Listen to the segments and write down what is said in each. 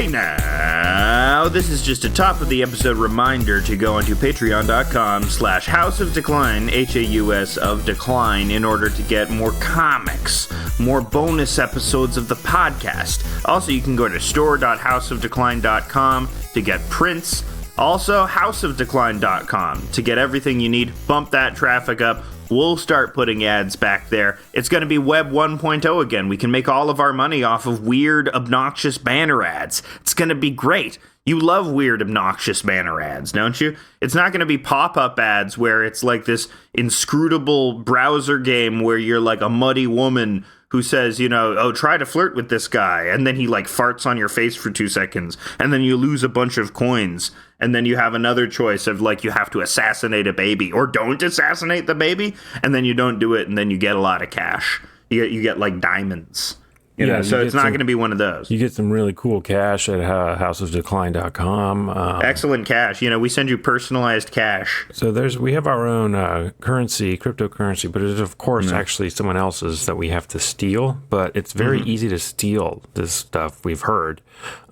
Hey now, this is just a top of the episode reminder to go onto patreon.com/Haus of Decline, Haus of Decline, in order to get more comics, more bonus episodes of the podcast. Also, you can go to store.hausofdecline.com to get prints. Also, hausofdecline.com to get everything you need. Bump that traffic up. We'll start putting ads back there. It's going to be Web 1.0 again. We can make all of our money off of weird, obnoxious banner ads. It's going to be great. You love weird, obnoxious banner ads, don't you? It's not going to be pop-up ads where it's like this inscrutable browser game where you're like a muddy woman who says, you know, oh, try to flirt with this guy. And then he like farts on your face for 2 seconds. And then you lose a bunch of coins. And then you have another choice of like, you have to assassinate a baby or don't assassinate the baby. And then you don't do it. And then you get a lot of cash. You get like diamonds. You know, so it's not going to be one of those. You get some really cool cash at hausofdecline.com. Excellent cash. You know, we send you personalized cash. So we have our own currency, cryptocurrency, but it is, of course, actually someone else's that we have to steal. But it's very easy to steal this stuff, we've heard.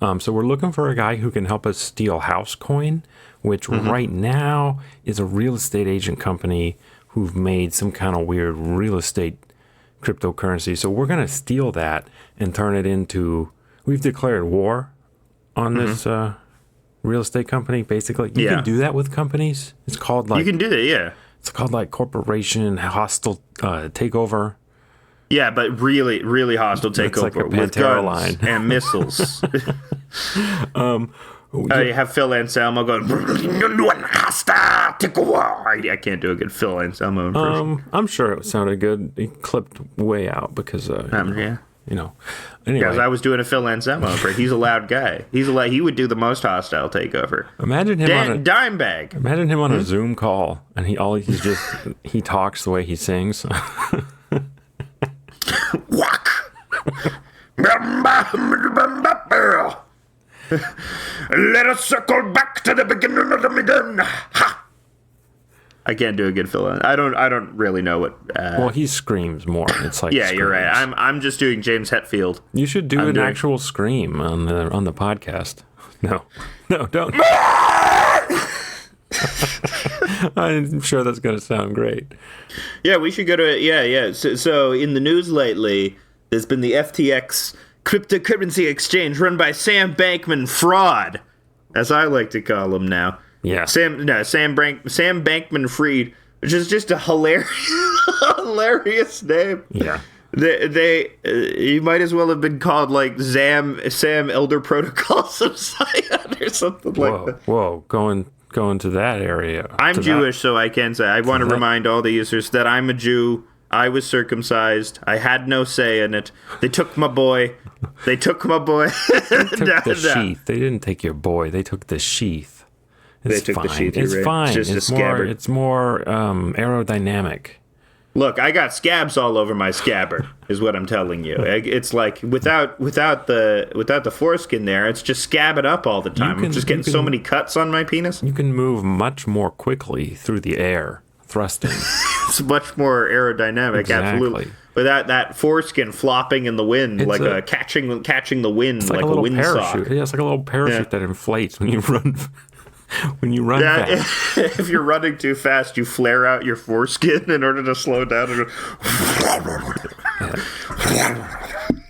So we're looking for a guy who can help us steal hauscoin, which right now is a real estate agent company who've made some kind of weird real estate cryptocurrency. So we're going to steal that and turn it into, we've declared war on this real estate company, basically. You can do that with companies. It's called like, you can do that, yeah. It's called like corporation hostile takeover. Yeah, but really, really hostile takeover like a with Pantera guns line. and missiles. You have Phil Anselmo going, I can't do a good Phil Anselmo impression. I'm sure it sounded good. It clipped way out because, Yeah. you know. Anyway, Because I was doing a Phil Anselmo impression. He's a loud guy. He would do the most hostile takeover. imagine him on a Dime bag. Imagine him on a Zoom call, and he talks the way he sings. Walk. Let us circle back to the beginning of the midden. Ha! I can't do a good Phil. I don't really know what. Well, he screams more. It's like yeah, you're right. I'm just doing James Hetfield. You should do an actual scream on the podcast. No, don't. I'm sure that's going to sound great. Yeah, we should go to yeah. So in the news lately, there's been the FTX cryptocurrency exchange run by Sam Bankman-Fried, as I like to call him now. Yeah, Sam Bankman-Fried, which is just a hilarious name. Yeah. He might as well have been called like Sam Elder Protocols of Zion or something like that. Whoa, going to that area. I'm Jewish, so I can say. I want to remind all the users that I'm a Jew. I was circumcised. I had no say in it. They took my boy. They took the sheath. They didn't take your boy. They took the sheath. It's they took fine. the sheath. It's right. fine. It's just a scabbard. It's more aerodynamic. Look, I got scabs all over my scabbard, is what I'm telling you. It's like without the foreskin there, it's just scabbing up all the time. I'm just getting so many cuts on my penis. You can move much more quickly through the air, thrusting. It's much more aerodynamic, Exactly. absolutely. Without that foreskin flopping in the wind, It's like catching the wind, It's like a little windsock. parachute. Yeah, it's like a little parachute that inflates when you run. When you run fast. If you're running too fast, you flare out your foreskin in order to slow down.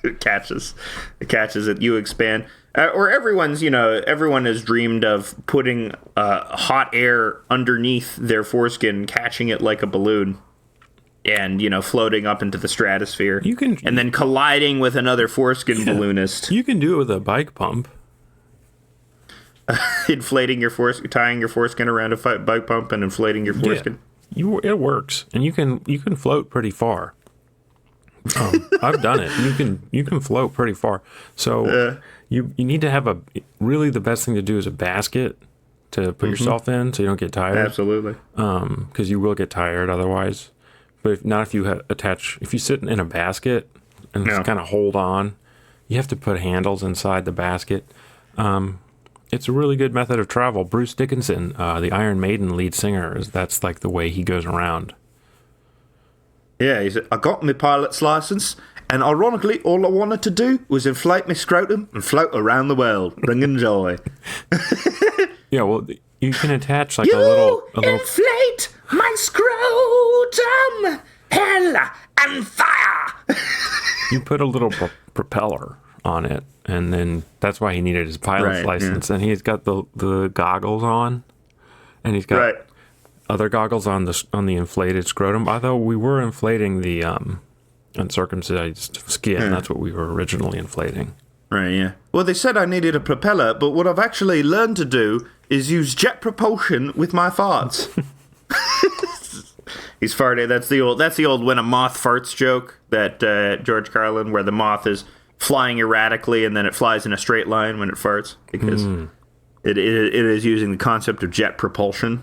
It catches it. You expand. Or everyone has dreamed of putting hot air underneath their foreskin, catching it like a balloon, and floating up into the stratosphere. And then colliding with another foreskin balloonist. You can do it with a bike pump. Inflating your tying your foreskin around a bike pump and inflating your foreskin. Yeah, it works, and you can float pretty far. I've done it. You can float pretty far. So you need to have the best thing to do is a basket to put yourself in, so you don't get tired. Absolutely. Because you will get tired otherwise. But if you sit in a basket and just kind of hold on, you have to put handles inside the basket. It's a really good method of travel. Bruce Dickinson, the Iron Maiden lead singer, that's like the way he goes around. Yeah, he said, I got my pilot's license, and ironically, all I wanted to do was inflate my scrotum and float around the world, bringing joy. Yeah, well, you can attach like You a little. inflate my scrotum, hell and fire. You put a little propeller on it, and then that's why he needed his pilot's license. Yeah. And he's got the goggles on, and he's got other goggles on the inflated scrotum. Although we were inflating the uncircumcised skin, that's what we were originally inflating. Right, yeah. Well, they said I needed a propeller, but what I've actually learned to do is use jet propulsion with my farts. He's farted. That's the old when a moth farts joke that George Carlin, where the moth is flying erratically and then it flies in a straight line when it farts because it is using the concept of jet propulsion.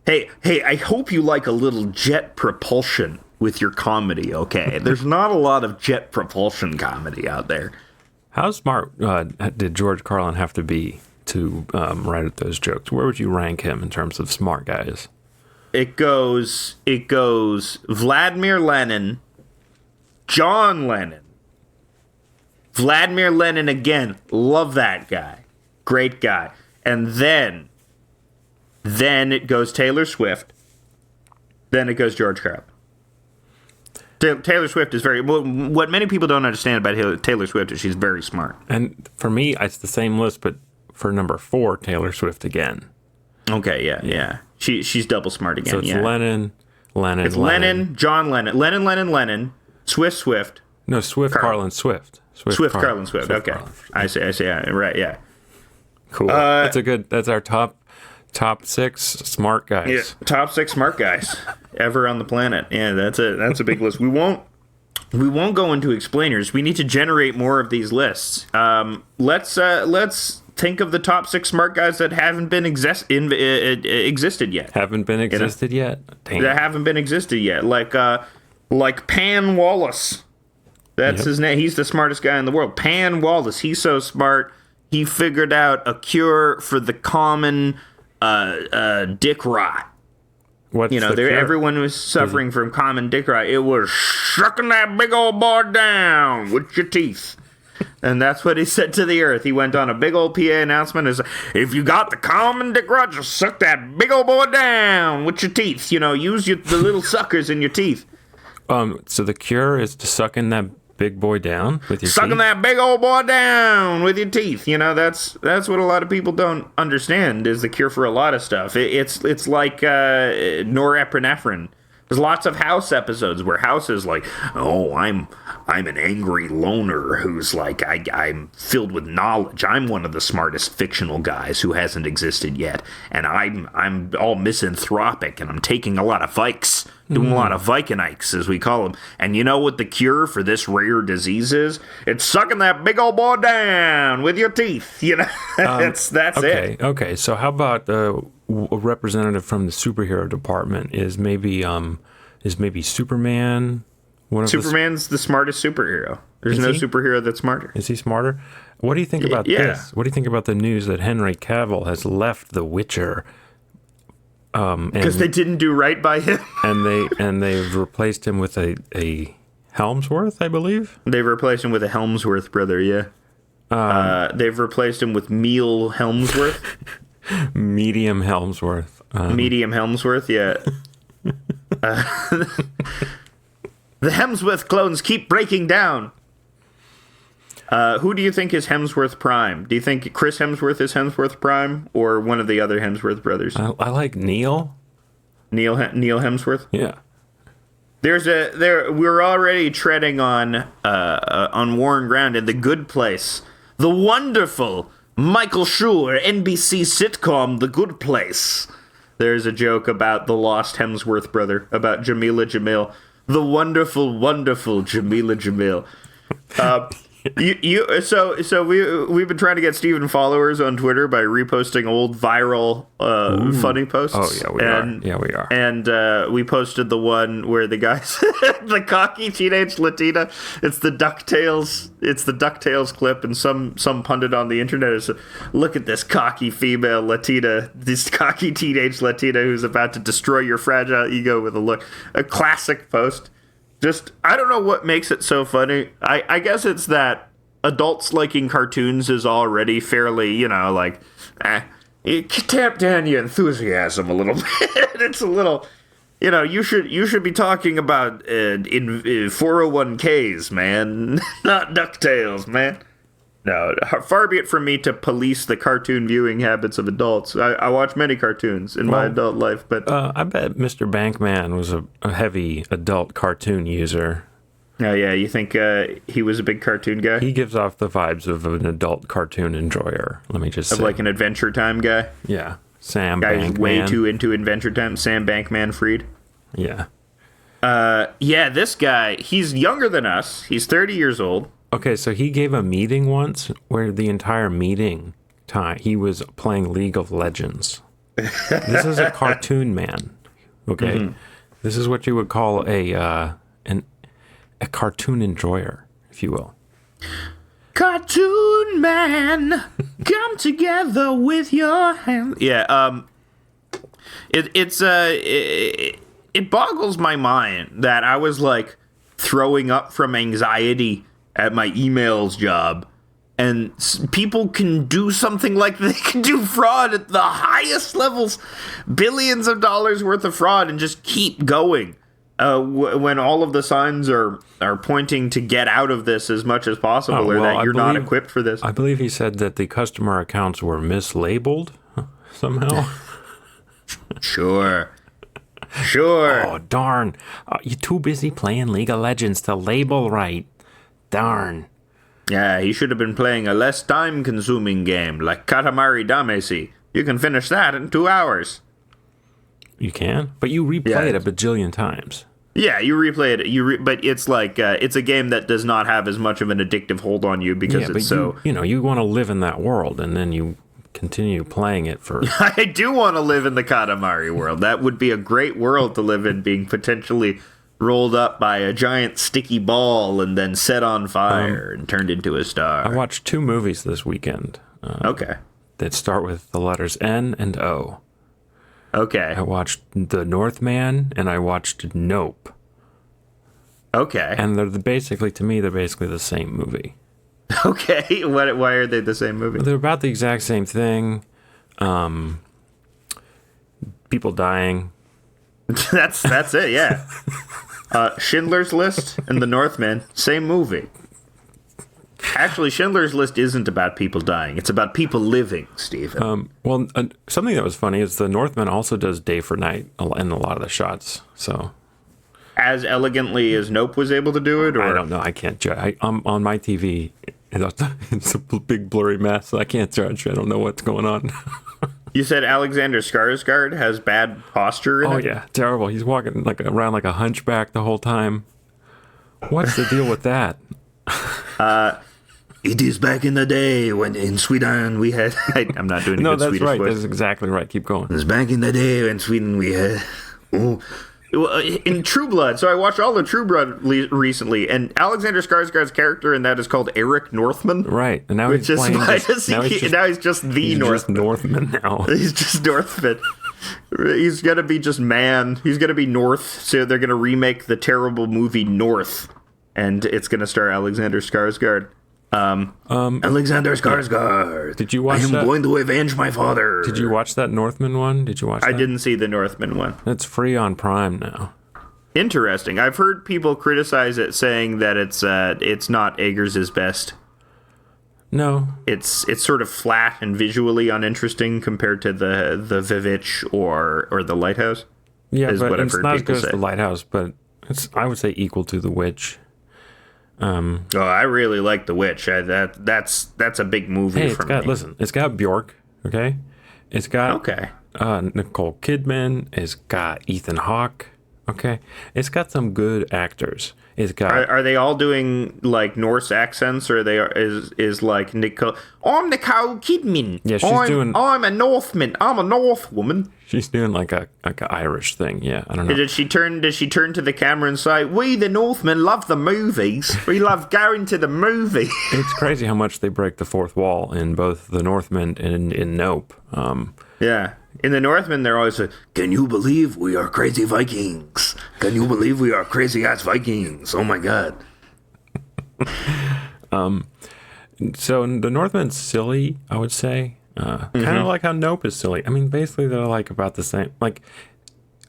Hey, I hope you like a little jet propulsion with your comedy, okay? There's not a lot of jet propulsion comedy out there. How smart did George Carlin have to be to write those jokes? Where would you rank him in terms of smart guys? It goes Vladimir Lenin, John Lennon, Vladimir Lenin again. Love that guy. Great guy. And then it goes Taylor Swift. Then it goes George Carlin. Taylor Swift is what many people don't understand about Taylor Swift is she's very smart. And for me, it's the same list, but for number 4, Taylor Swift again. Okay, yeah. She's double smart again. So it's Lennon. It's Lennon, John Lennon, Lennon, Swift. No, Swift, Carlin, Swift. Carlin, Swift. Okay, Carlin. I see. Yeah, right. Yeah. Cool. That's our top 6 smart guys. Yeah, top 6 smart guys ever on the planet. Yeah, that's a big list. We won't go into explainers. We need to generate more of these lists. Let's think of the top 6 smart guys that haven't been existed yet. Haven't been existed yet? Damn. That haven't been existed yet. Like Pan Wallace. That's his name. He's the smartest guy in the world. Pan Wallace. He's so smart. He figured out a cure for the common dick rot. What's the cure? Everyone was suffering from common dick rot. It was sucking that big old boy down with your teeth. And that's what he said to the earth. He went on a big old PA announcement. Is if you got the common dick rot, just suck that big old boy down with your teeth. Use the little suckers in your teeth. So the cure is to sucking that big boy down with your sucking teeth? That big old boy down with your teeth. That's what a lot of people don't understand is the cure for a lot of stuff. It's like norepinephrine. There's lots of House episodes where House is like, oh, I'm an angry loner who's like, I'm filled with knowledge. I'm one of the smartest fictional guys who hasn't existed yet, and I'm all misanthropic, and I'm taking a lot of Vikes, doing a lot of Vikinites, as we call them. And you know what the cure for this rare disease is? It's sucking that big old boy down with your teeth. That's it. Okay. So how about a representative from the superhero department is maybe Superman. Superman's the smartest superhero. There's no superhero that's smarter. Is he smarter? What do you think about this? What do you think about the news that Henry Cavill has left The Witcher? Because they didn't do right by him. and they've replaced him with a Helmsworth, I believe. They've replaced him with a Helmsworth brother. Yeah. They've replaced him with Meal Helmsworth. Medium Helmsworth. Medium Helmsworth, yeah. The Hemsworth clones keep breaking down. Who do you think is Hemsworth Prime? Do you think Chris Hemsworth is Hemsworth Prime or one of the other Hemsworth brothers? I like Neil. Neil Hemsworth? Yeah. We're already treading on worn ground in The Good Place. The wonderful Michael Schur NBC sitcom The Good Place. There's a joke about the lost Hemsworth brother, about Jamila Jamil. The wonderful, wonderful Jamila Jamil. We've been trying to get Steven followers on Twitter by reposting old viral funny posts. Oh yeah, we are. Yeah, we are. And we posted the one where the guy's the cocky teenage Latina. It's the DuckTales. It's the DuckTales clip, and some pundit on the internet is, look at this cocky female Latina, this cocky teenage Latina who's about to destroy your fragile ego with a look. A classic post. Just, I don't know what makes it so funny. I guess it's that adults liking cartoons is already fairly, it tamp down your enthusiasm a little bit. It's a little, you should be talking about in 401ks, man, not DuckTales, man. No, far be it from me to police the cartoon viewing habits of adults. I watch many cartoons in my adult life, but I bet Mr. Bankman was a heavy adult cartoon user. Oh yeah, you think he was a big cartoon guy? He gives off the vibes of an adult cartoon enjoyer. Let me just say, like an Adventure Time guy. Yeah, Sam Guy's Bankman. Way too into Adventure Time. Sam Bankman-Fried. Yeah. Yeah, this guy, he's younger than us. He's 30 years old. Okay, so he gave a meeting once where the entire meeting time he was playing League of Legends. This is a cartoon man. Okay, This is what you would call a cartoon enjoyer, if you will. Cartoon man, come together with your hands. Yeah, it boggles my mind that I was like throwing up from anxiety at my emails job, and people can do something like they can do fraud at the highest levels, billions of dollars worth of fraud, and just keep going when all of the signs are pointing to get out of this as much as possible, or that you're not equipped for this. I believe he said that the customer accounts were mislabeled somehow. Sure. Oh, darn. You're too busy playing League of Legends to label right. Darn. Yeah, he should have been playing a less time-consuming game like Katamari Damacy. You can finish that in 2 hours. You can? But you replay it a bajillion times. Yeah, you replay it. But it's like it's a game that does not have as much of an addictive hold on you because it's so. You want to live in that world, and then you continue playing it for. I do want to live in the Katamari world. That would be a great world to live in, being potentially rolled up by a giant sticky ball and then set on fire and turned into a star. I watched 2 movies this weekend. Okay. That start with the letters N and O. Okay. I watched The Northman and I watched Nope. Okay. And they're basically the same movie. Okay. Why are they the same movie? They're about the exact same thing. People dying. That's it, yeah. Schindler's List and The Northman, same movie. Actually, Schindler's List isn't about people dying. It's about people living, Stephen. Something that was funny is The Northman also does day for night in a lot of the shots. So, as elegantly as Nope was able to do it? Or? I don't know. I can't judge. On my TV, it's a big blurry mess. I can't judge. I don't know what's going on. You said Alexander Skarsgård has bad posture in it? Oh, yeah. Terrible. He's walking around like a hunchback the whole time. What's the deal with that? It is back in the day when in Sweden we had... I'm not doing a good Swedish right. voice. That's exactly right. Keep going. It's back in the day in Sweden we had... in True Blood, so I watched all the True Blood recently, and Alexander Skarsgård's character in that is called Eric Northman. Right, and now he's just the Northman now. He's just Northman. He's gonna be just man. He's gonna be North. So they're gonna remake the terrible movie North, and it's gonna star Alexander Skarsgård. Alexander Skarsgård. Did you watch that? I am going to avenge my father. Did you watch that Northman one? Did you watch that? I didn't see the Northman one. It's free on Prime now. Interesting. I've heard people criticize it, saying that it's not Eggers' best. No. It's sort of flat and visually uninteresting compared to the Vivitch or the Lighthouse. Yeah, but it's not as good as the Lighthouse, but it's, I would say, equal to The Witch. I really like The Witch. That's a big movie for me. Listen, it's got Bjork, okay? It's got Nicole Kidman. It's got Ethan Hawke, okay? It's got some good actors. It's got. Are they all doing like Norse accents, or is like Nicole? I'm Nicole Kidman. Yeah, I'm a Northman. I'm a North woman. She's doing like a Irish thing. Yeah, I don't know. Did she turn to the camera and say, "We the Northmen love the movies. We love going to the movie." It's crazy how much they break the fourth wall in both the Northman and in Nope. Yeah. In the Northmen, they're always like, "Can you believe we are crazy Vikings? Can you believe we are crazy-ass Vikings? Oh, my God." So the Northman's silly, I would say. Kind of like how Nope is silly. I mean, basically, they're like about the same. Like,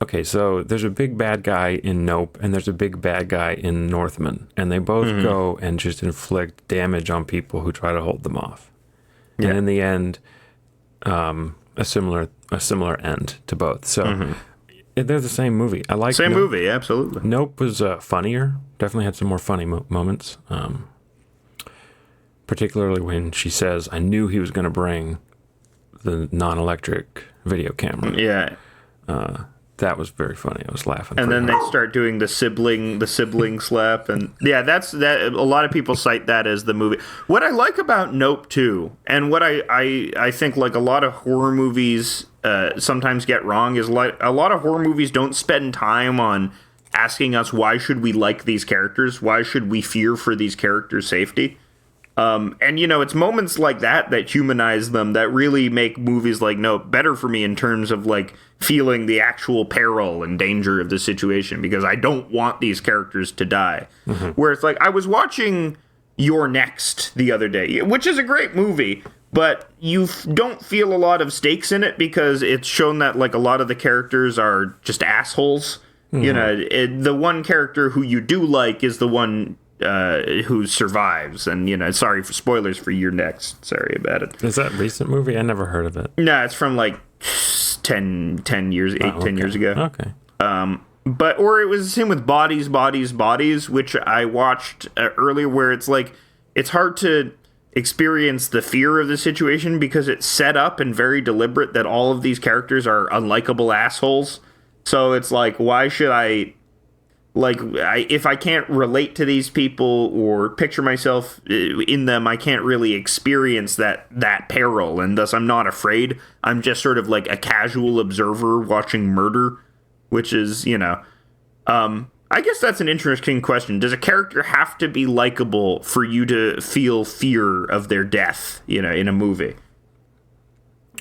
okay, so there's a big bad guy in Nope, and there's a big bad guy in Northman. And they both go and just inflict damage on people who try to hold them off. Yeah. And in the end... a similar end to both. So they're the same movie. I like same movie, absolutely. Nope was funnier. Definitely had some more funny moments. Particularly when she says, "I knew he was going to bring the non-electric video camera." Yeah. That was very funny. I was laughing. And then they start doing the sibling slap, and yeah, that's that. A lot of people cite that as the movie. What I like about Nope too, and what I think like a lot of horror movies sometimes get wrong is like a lot of horror movies don't spend time on asking us why should we like these characters, why should we fear for these characters' safety. And, you know, it's moments like that humanize them that really make movies like Nope better for me in terms of, like, feeling the actual peril and danger of the situation, because I don't want these characters to die. Where it's like, I was watching You're Next the other day, which is a great movie, but you don't feel a lot of stakes in it because it's shown that, like, a lot of the characters are just assholes. You know, the one character who you do like is the one... who survives, and you know, sorry for spoilers for You're Next. Sorry about it. Is that a recent movie? I never heard of it. No, it's from like 10 years, 10 years ago. Okay. But or it was the same with Bodies, which I watched earlier, where it's like it's hard to experience the fear of the situation because it's set up and very deliberate that all of these characters are unlikable assholes. So it's like, why should I? Like, if I can't relate to these people or picture myself in them, I can't really experience that peril, and thus I'm not afraid. I'm just sort of like a casual observer watching murder, which is, you know... I guess that's an interesting question. Does a character have to be likable for you to feel fear of their death, you know, in a movie?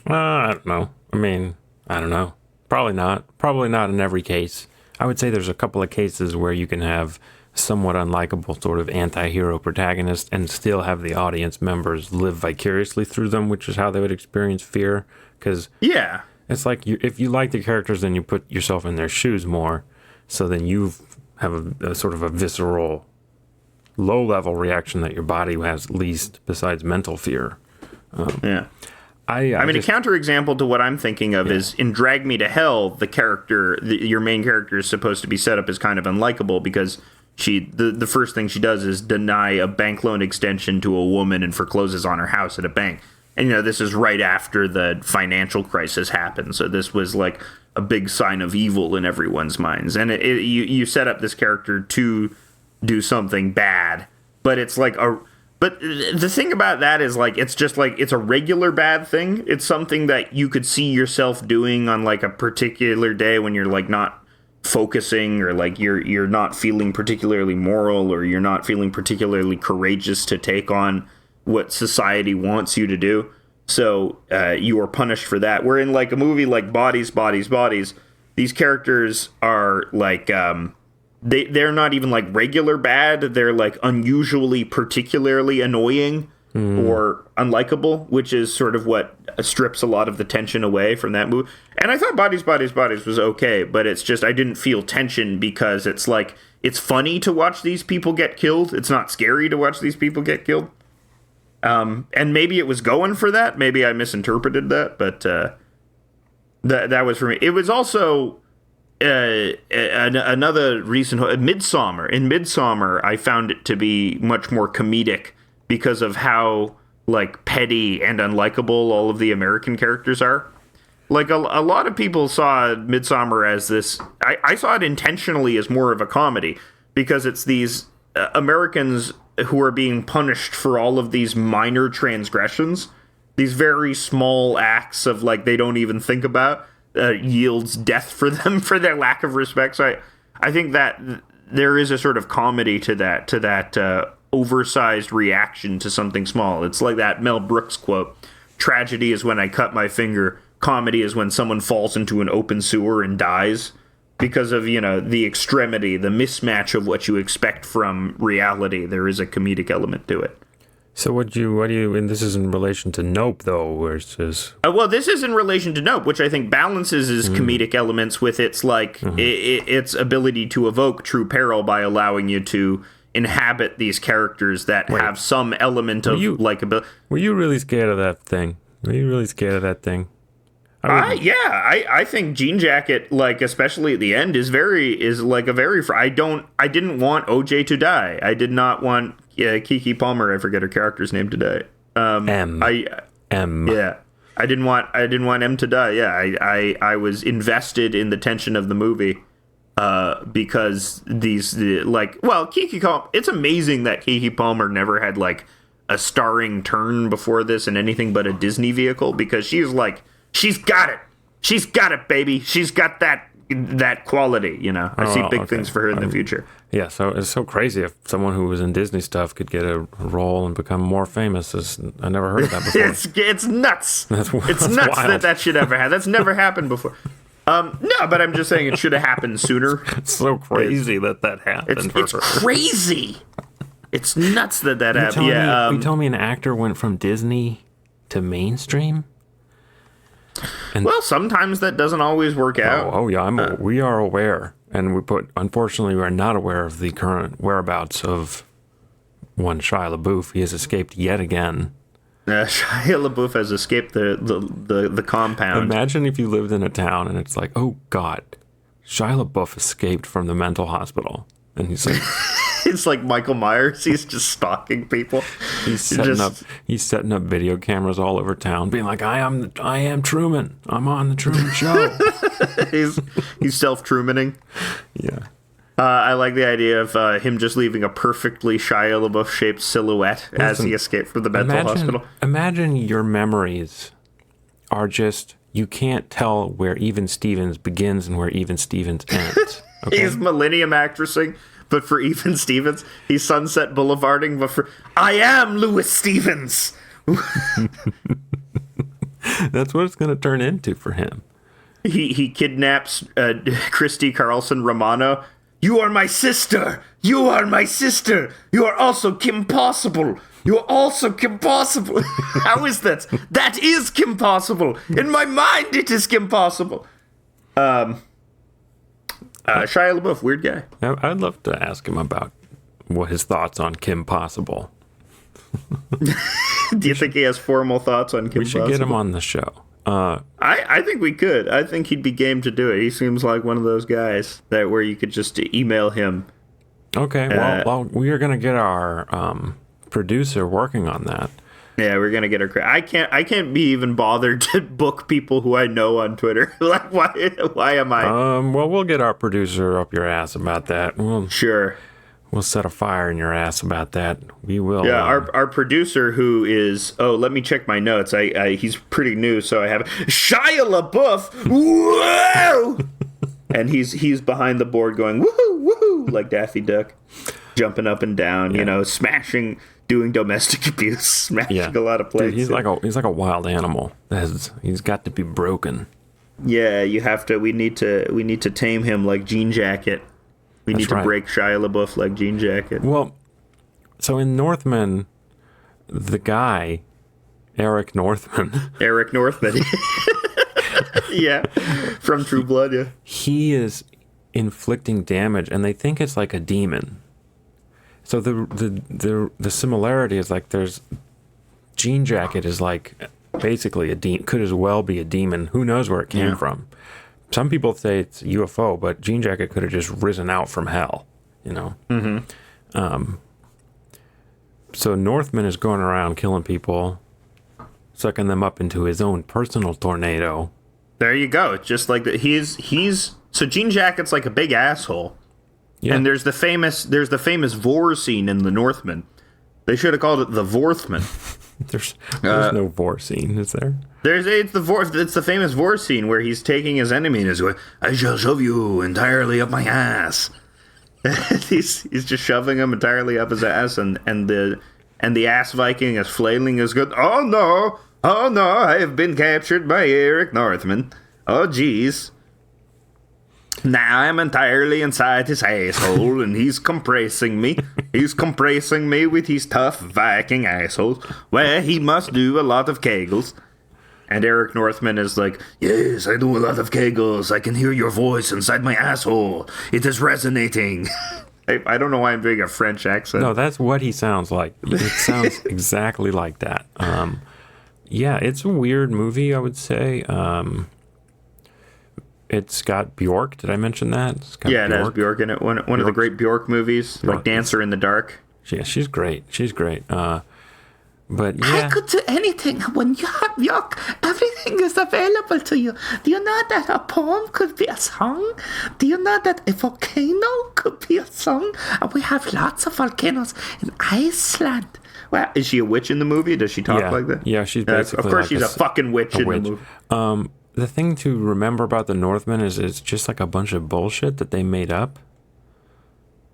I don't know. I mean, I don't know. Probably not. Probably not in every case. I would say there's a couple of cases where you can have somewhat unlikable sort of anti-hero protagonist and still have the audience members live vicariously through them, which is how they would experience fear. Because yeah, it's like if you like the characters, then you put yourself in their shoes more. So then you have a sort of a visceral, low-level reaction that your body has least besides mental fear. Yeah. I mean, a counterexample to what I'm thinking of is in Drag Me to Hell, the character, your main character is supposed to be set up as kind of unlikable because the first thing she does is deny a bank loan extension to a woman and forecloses on her house at a bank. And, you know, this is right after the financial crisis happened. So this was like a big sign of evil in everyone's minds. And you set up this character to do something bad, but it's like But the thing about that is, like, it's just, like, it's a regular bad thing. It's something that you could see yourself doing on, like, a particular day when you're, like, not focusing or, like, you're not feeling particularly moral or you're not feeling particularly courageous to take on what society wants you to do. So you are punished for that. Where in, like, a movie like Bodies, these characters are, like... They're not even, like, regular bad. They're, like, unusually particularly annoying or unlikable, which is sort of what strips a lot of the tension away from that movie. And I thought Bodies was okay, but it's just I didn't feel tension because it's, like, it's funny to watch these people get killed. It's not scary to watch these people get killed. And maybe it was going for that. Maybe I misinterpreted that, but that was for me. It was also... another recent Midsommar. In Midsommar, I found it to be much more comedic because of how, like, petty and unlikable all of the American characters are. Like, a lot of people saw Midsommar as this... I saw it intentionally as more of a comedy, because it's these Americans who are being punished for all of these minor transgressions, these very small acts of like they don't even think about, yields death for them for their lack of respect. So I think that there is a sort of comedy to that oversized reaction to something small. It's like that Mel Brooks quote: "Tragedy is when I cut my finger. Comedy is when someone falls into an open sewer and dies." Because of, the extremity, the mismatch of what you expect from reality, there is a comedic element to it. So what do you, and this is in relation to Nope, though, where it says... Well, this is in relation to Nope, which I think balances its comedic elements with its, its ability to evoke true peril by allowing you to inhabit these characters that have some element of likability. Were you really scared of that thing? I think Jean Jacket, especially at the end, is like a very. I didn't want OJ to die. I did not want Keke Palmer. I forget her character's name today. M. Yeah, I didn't want M to die. Yeah, I was invested in the tension of the movie because Keke Palmer. It's amazing that Keke Palmer never had a starring turn before this in anything but a Disney vehicle, because she's got it. She's got it, baby. She's got that quality, I see big things for her in the future. Yeah, so it's so crazy if someone who was in Disney stuff could get a role and become more famous. I never heard of that before. It's nuts. It's nuts wild. that should ever happen. That's never happened before. No, but I'm just saying it should have happened sooner. It's so crazy that happened. It's crazy. It's nuts that happened. Yeah. You told me an actor went from Disney to mainstream? Well, sometimes that doesn't always work out. Oh yeah, we are aware, and unfortunately, we are not aware of the current whereabouts of one Shia LaBeouf. He has escaped yet again. Shia LaBeouf has escaped the compound. Imagine if you lived in a town and it's like, oh God, Shia LaBeouf escaped from the mental hospital, and he's like. It's like Michael Myers. He's just stalking people. He's setting up video cameras all over town, being like, I am Truman. I'm on the Truman Show. he's self-Trumaning. Yeah. I like the idea of him just leaving a perfectly Shia LaBeouf-shaped silhouette as he escaped from the mental hospital. Imagine your memories are just, you can't tell where Even Stevens begins and where Even Stevens ends. Okay? He's Millennium Actressing. But for Even Stevens, he's Sunset Boulevarding. But for I am Louis Stevens. That's what it's going to turn into for him. He kidnaps Christy Carlson Romano. You are my sister. You are my sister. You are also Kim Possible. You are also Kim Possible. How is that? That is Kim Possible. In my mind, it is Kim Possible. Shia LaBeouf, weird guy. I'd love to ask him about what his thoughts on Kim Possible. Do you think he has formal thoughts on Kim Possible? We should get him on the show. I think we could. I think he'd be game to do it. He seems like one of those guys where you could just email him. Okay, well, we are going to get our producer working on that. Yeah, we're gonna get her. I can't be even bothered to book people who I know on Twitter. Like, why am I? Well, we'll get our producer up your ass about that. Sure. We'll set a fire in your ass about that. We will. Yeah, our producer, who is let me check my notes. He's pretty new, so I have Shia LaBeouf. Whoa! And he's behind the board going woohoo woohoo like Daffy Duck, jumping up and down. Smashing. Doing domestic abuse, smashing a lot of plates. Dude, he's like a wild animal. He's got to be broken. Yeah, you have to. We need to tame him like Jean Jacket. We need to break Shia LaBeouf like Jean Jacket. Well, so in Northman, the guy, Eric Northman. Yeah, from True Blood. Yeah, he is inflicting damage, and they think it's like a demon. So the similarity is like there's Jean Jacket is like basically a demon, could as well be a demon. Who knows where it came from? Some people say it's a UFO, but Jean Jacket could have just risen out from hell, Mm-hmm. So Northman is going around killing people, sucking them up into his own personal tornado. There you go. It's just like that. So Jean Jacket's like a big asshole. Yeah. And there's the famous vor scene in the Northman. They should have called it the Vorthman. There's no vor scene, is there? It's the famous vor scene where he's taking his enemy and is going, "I shall shove you entirely up my ass." he's just shoving him entirely up his ass, and the ass Viking is flailing his good. Oh no, I have been captured by Eric Northman. Oh jeez. Now I'm entirely inside his asshole, and he's compressing me. He's compressing me with his tough Viking assholes, where he must do a lot of kegels. And Eric Northman is like, "Yes, I do a lot of kegels. I can hear your voice inside my asshole. It is resonating." I don't know why I'm doing a French accent. No, that's what he sounds like. It sounds exactly like that. Yeah, it's a weird movie, I would say. It's got Bjork. Did I mention that? It has Bjork in it. One of the great Bjork movies, like Dancer in the Dark. Yeah, she's great. But yeah. I could do anything. When you have Bjork, everything is available to you. Do you know that a poem could be a song? Do you know that a volcano could be a song? And we have lots of volcanoes in Iceland. Well, is she a witch in the movie? Does she talk like that? Yeah, she's basically. Of course, she's a fucking witch in the movie. The thing to remember about the Northman is it's just like a bunch of bullshit that they made up.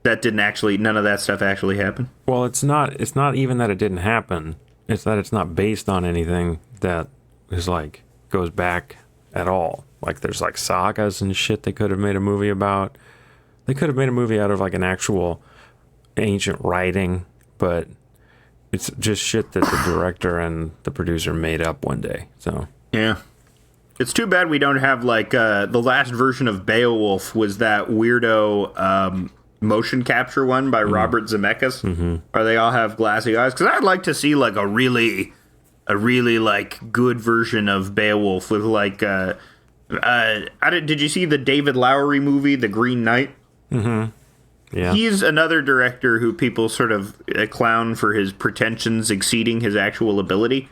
That didn't actually, none of that stuff actually happened. Well, it's not even that it didn't happen. It's that it's not based on anything that is like goes back at all. Like there's like sagas and shit they could have made a movie about. They could have made a movie out of like an actual ancient writing, but it's just shit that the director and the producer made up one day. So yeah. It's too bad we don't have, like, the last version of Beowulf was that weirdo motion capture one by Robert Zemeckis, where they all have glassy eyes. Because I'd like to see, like, a really, like, good version of Beowulf with, like, did you see the David Lowery movie, The Green Knight? Mm-hmm. Yeah. He's another director who people sort of clown for his pretensions exceeding his actual ability.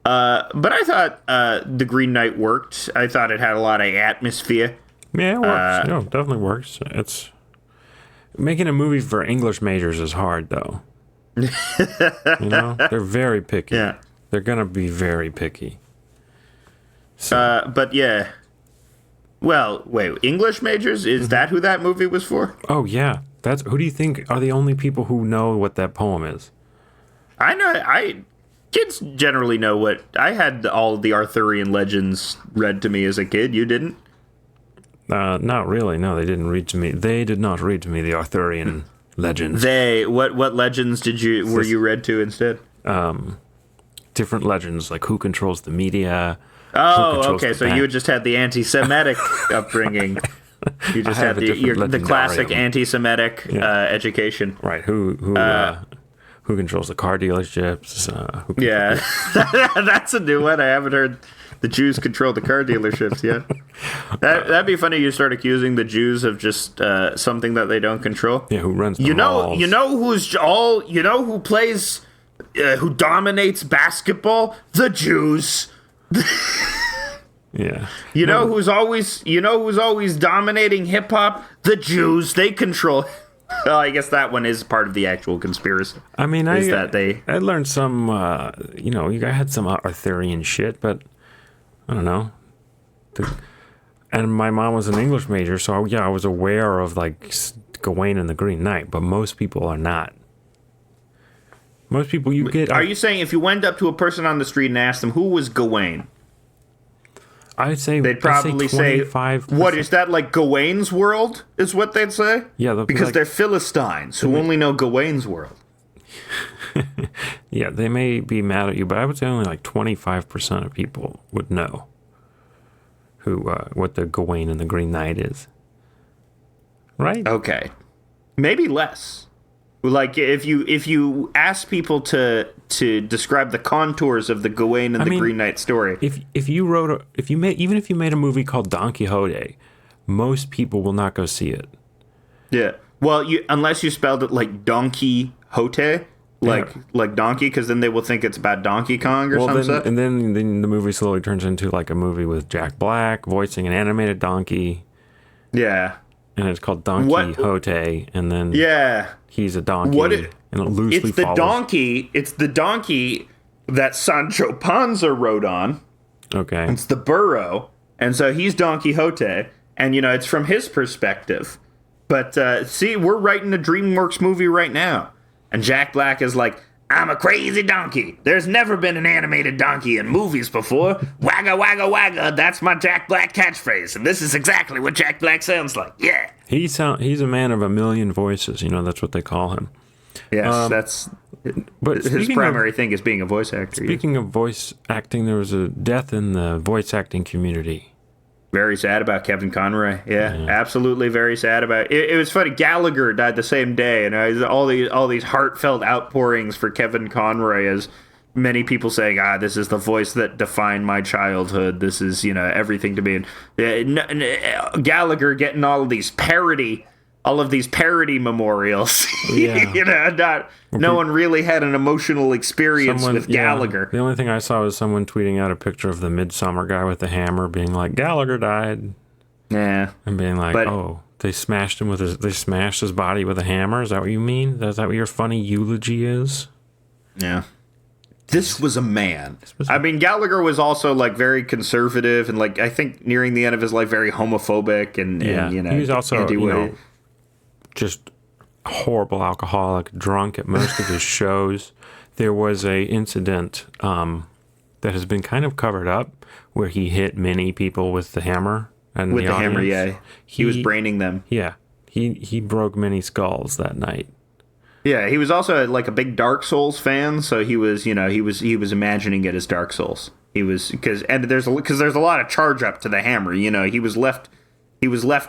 But I thought The Green Knight worked. I thought it had a lot of atmosphere. Yeah, it works. It definitely works. It's making a movie for English majors is hard, though. They're very picky. Yeah, they're gonna be very picky. So. But yeah. Well, wait, English majors? Is that who that movie was for? Oh yeah, who do you think are the only people who know what that poem is? I know. Kids generally know what... I had all the Arthurian legends read to me as a kid. You didn't? Not really. No, they didn't read to me. They did not read to me the Arthurian legends. What legends were you read to instead? Different legends, like who controls the media. Oh, okay. So you just had the anti-Semitic upbringing. You just had the classic anti-Semitic education. Right. Who controls the car dealerships? That's a new one. I haven't heard the Jews control the car dealerships yet. That'd be funny. You start accusing the Jews of just something that they don't control. Yeah, who runs the malls? Who dominates basketball? The Jews. Yeah. You know who's always dominating hip hop? The Jews. They control. Well, I guess that one is part of the actual conspiracy. I mean, I learned some, I had some Arthurian shit, but I don't know. And my mom was an English major, so I was aware of like Gawain and the Green Knight, but most people are not. Most people Are you saying if you went up to a person on the street and asked them who was Gawain? I'd say they'd probably say, "What is that, like Gawain's world?" Is what they'd say. Yeah, because they're Philistines who only know Gawain's world. Yeah, they may be mad at you, but I would say only like 25% of people would know what the Gawain and the Green Knight is. Right? Okay, maybe less. Like if you ask people to describe the contours of the Gawain and the Green Knight story, if you made a movie called Don Quixote, most people will not go see it. Yeah, well, unless you spelled it like Donkey Hote, like donkey, because then they will think it's about Donkey Kong or something. And then the movie slowly turns into like a movie with Jack Black voicing an animated donkey. Yeah. and it's called Don Quixote, and then he's a donkey, and it loosely it's the follows. donkey. It's the donkey that Sancho Panza rode on. Okay, It's the burro, and so he's Don Quixote, and it's from his perspective. But see, we're writing a DreamWorks movie right now, and Jack Black is like, I'm a crazy donkey. There's never been an animated donkey in movies before. Wagga, wagga, wagga. That's my Jack Black catchphrase. And this is exactly what Jack Black sounds like. Yeah. he's a man of a million voices. That's what they call him. Yes, that's... But his primary thing is being a voice actor. Speaking of voice acting, there was a death in the voice acting community. Very sad about Kevin Conroy. Yeah, absolutely very sad about it. It was funny. Gallagher died the same day, and all these heartfelt outpourings for Kevin Conroy, as many people saying, this is the voice that defined my childhood. This is, everything to me. And Gallagher getting all of these parody memorials. Yeah. No one really had an emotional experience with Gallagher. The only thing I saw was someone tweeting out a picture of the Midsummer guy with the hammer, being like, Gallagher died. Yeah. And being like, they smashed his body with a hammer. Is that what you mean? Is that what your funny eulogy is? Yeah. This was a man. Gallagher was also very conservative and I think nearing the end of his life very homophobic and he was also just a horrible alcoholic, drunk at most of his shows. There was a incident that has been kind of covered up where he hit many people with the hammer. And with the hammer, yeah. He was braining them. Yeah. He broke many skulls that night. Yeah, he was also a big Dark Souls fan, so he was imagining it as Dark Souls. He was because there's a lot of charge up to the hammer. He was left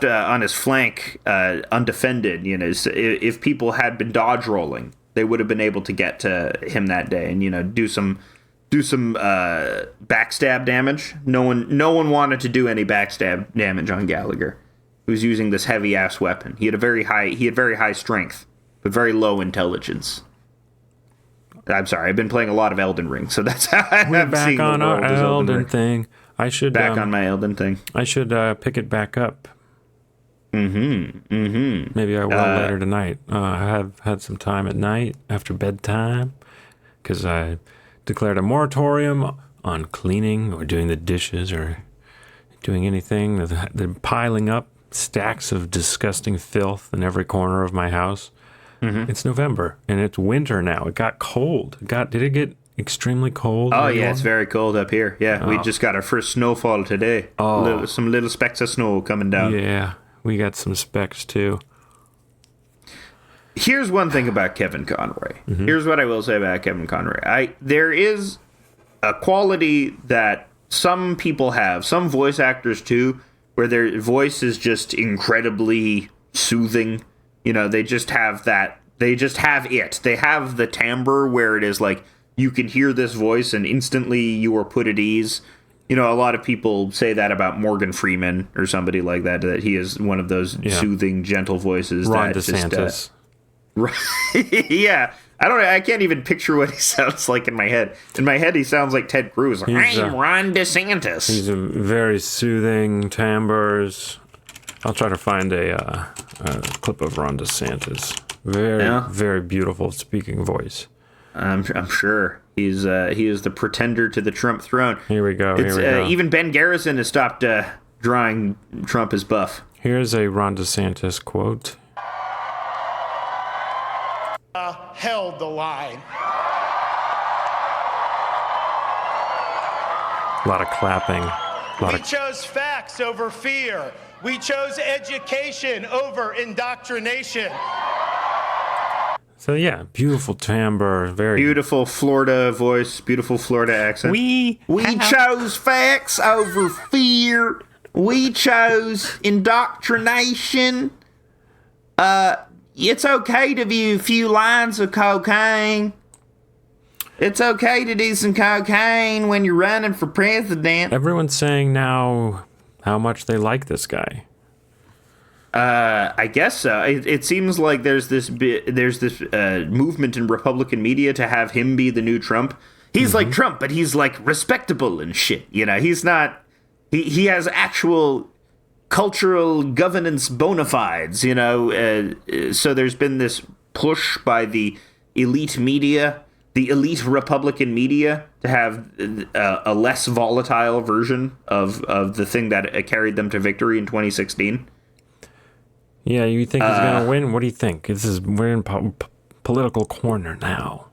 on his flank undefended. If people had been dodge rolling, they would have been able to get to him that day and do some backstab damage. No one wanted to do any backstab damage on Gallagher, who was using this heavy ass weapon. He had very high strength, but very low intelligence. I'm sorry, I've been playing a lot of Elden Ring, so that's how I'm seeing the world. We're back on our Elden Ring. thing. I should back on my Elden thing. I should pick it back up. Maybe I will later tonight. I have had some time at night after bedtime because I declared a moratorium on cleaning or doing the dishes or doing anything. They're piling up stacks of disgusting filth in every corner of my house. It's November and it's winter now. It got cold. Did it get extremely cold? Oh yeah, it's very cold up here. Yeah, we just got our first snowfall today. Some little specks of snow coming down. Yeah, we got some specks too. Here's one thing about Kevin Conroy. Here's what I will say about Kevin Conroy. There is a quality that some people have, some voice actors too, where their voice is just incredibly soothing. They just have that. They just have it. They have the timbre where it is you can hear this voice and instantly you are put at ease. A lot of people say that about Morgan Freeman or somebody like that, that he is one of those soothing, gentle voices. Ron DeSantis. Yeah. I can't even picture what he sounds like in my head. In my head, he sounds like Ted Cruz. I'm Ron DeSantis. He's a very soothing timbres. I'll try to find a clip of Ron DeSantis. Very beautiful speaking voice. I'm sure he is the pretender to the Trump throne. Here we go. Even Ben Garrison has stopped drawing Trump as buff. Here's a Ron DeSantis quote. Held the line. A lot of clapping. We chose facts over fear. We chose education over indoctrination. So yeah, beautiful timbre, very beautiful Florida voice, beautiful Florida accent. We chose facts over fear. We chose indoctrination. It's okay to view a few lines of cocaine. It's okay to do some cocaine when you're running for president. Everyone's saying now how much they like this guy. I guess so. It seems like there's this movement in Republican media to have him be the new Trump. He's like Trump, but he's respectable and shit. He's not. He has actual cultural governance bona fides, so there's been this push by the elite media, the elite Republican media, to have a less volatile version of the thing that carried them to victory in 2016. Yeah, you think he's going to win? What do you think? We're in political corner now.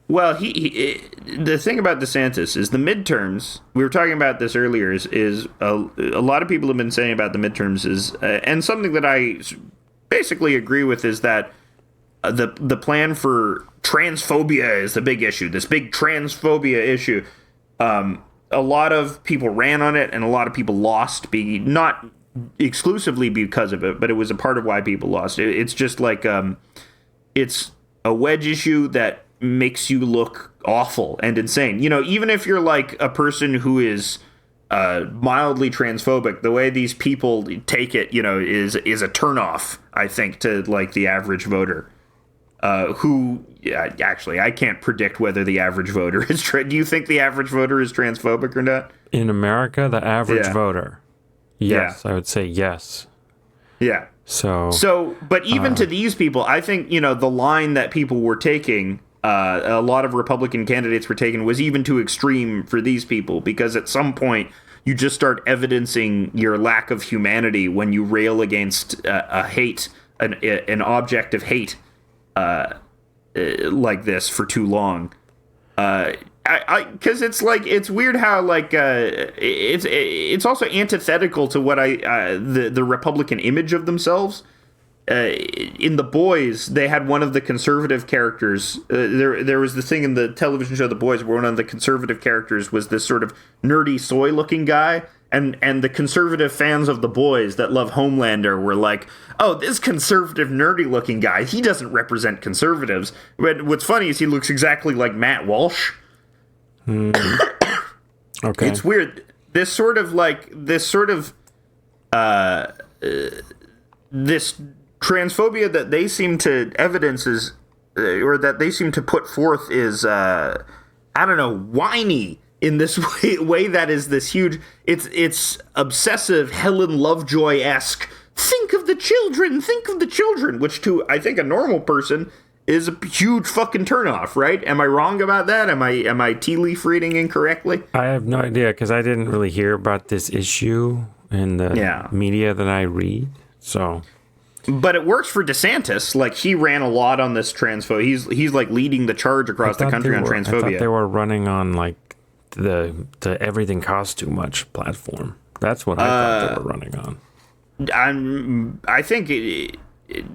Well, the thing about DeSantis is the midterms. We were talking about this earlier. Is a lot of people have been saying about the midterms is, and something that I basically agree with is that the plan for transphobia is the big issue. This big transphobia issue. A lot of people ran on it, and a lot of people lost. Not exclusively because of it, but it was a part of why people lost. It's just like it's a wedge issue that makes you look awful and insane. Even if you're like a person who is mildly transphobic, the way these people take it, is a turnoff, I think, to like the average voter. Actually, I can't predict whether the average voter is. Do you think the average voter is transphobic or not? In America, the average voter. Yes, I would say yes. Yeah. So, but even to these people, I think, the line that people were taking, a lot of Republican candidates were taking, was even too extreme for these people, because at some point you just start evidencing your lack of humanity when you rail against an object of hate like this for too long. Because it's weird how it's also antithetical to what the Republican image of themselves. In The Boys, they had one of the conservative characters. There was the thing in the television show The Boys where one of the conservative characters was this sort of nerdy soy-looking guy, and the conservative fans of The Boys that love Homelander were like, "Oh, this conservative nerdy-looking guy, he doesn't represent conservatives." But what's funny is he looks exactly like Matt Walsh. Okay. It's weird. This transphobia that they seem to evidence is, or that they seem to put forth is, whiny in this way that is this huge. It's obsessive Helen Lovejoy-esque. Think of the children, which to, I think, a normal person is a huge fucking turnoff, right? Am I wrong about that? Am I tea leaf reading incorrectly? I have no idea, because I didn't really hear about this issue in the media that I read. So, but it works for DeSantis. Like, he ran a lot on this transphobia. He's like leading the charge across the country on transphobia. I thought they were running on like the everything costs too much platform. That's what I thought they were running on. I think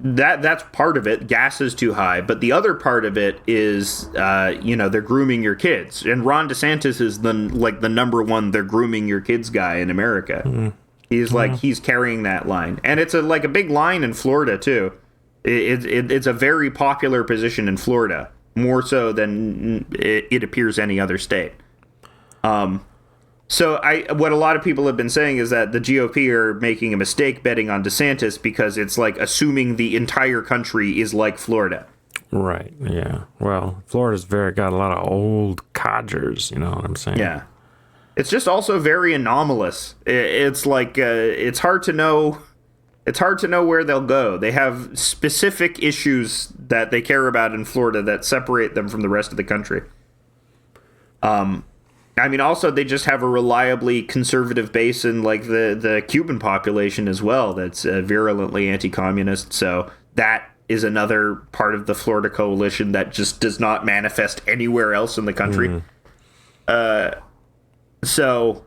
that's part of it. Gas is too high, but the other part of it is, they're grooming your kids, and Ron DeSantis is the number one "they're grooming your kids" guy in America. Mm-hmm. He's carrying that line, and it's a big line in Florida too. It's a very popular position in Florida, more so than it appears any other state. So what a lot of people have been saying is that the GOP are making a mistake betting on DeSantis, because it's like assuming the entire country is like Florida. Right. Yeah. Well, Florida's got a lot of old codgers. You know what I'm saying? Yeah. It's just also very anomalous. It's like it's hard to know. It's hard to know where they'll go. They have specific issues that they care about in Florida that separate them from the rest of the country. Also, they just have a reliably conservative base in the Cuban population as well that's virulently anti-communist. So that is another part of the Florida coalition that just does not manifest anywhere else in the country. So,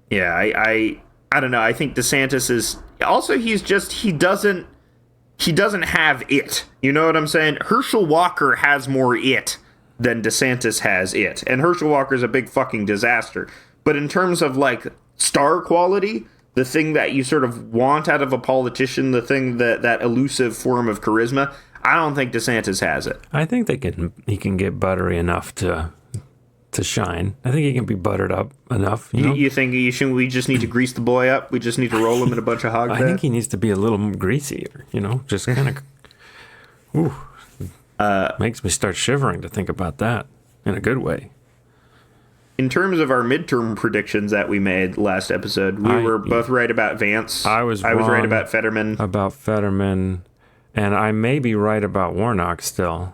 yeah, I don't know. I think DeSantis is also, he doesn't have it. You know what I'm saying? Herschel Walker has more it than DeSantis has it. And Herschel Walker's a big fucking disaster. But in terms of star quality, the thing that you sort of want out of a politician, the thing that elusive form of charisma, I don't think DeSantis has it. I think he can get buttery enough to shine. I think he can be buttered up enough. You think we just need to grease the boy up? We just need to roll him in a bunch of hog fat? I think he needs to be a little greasier, just kind of... Ooh. Makes me start shivering to think about that in a good way. in terms of our midterm predictions that we made last episode, we were both right about Vance. I was right about Fetterman. And I may be right about Warnock still.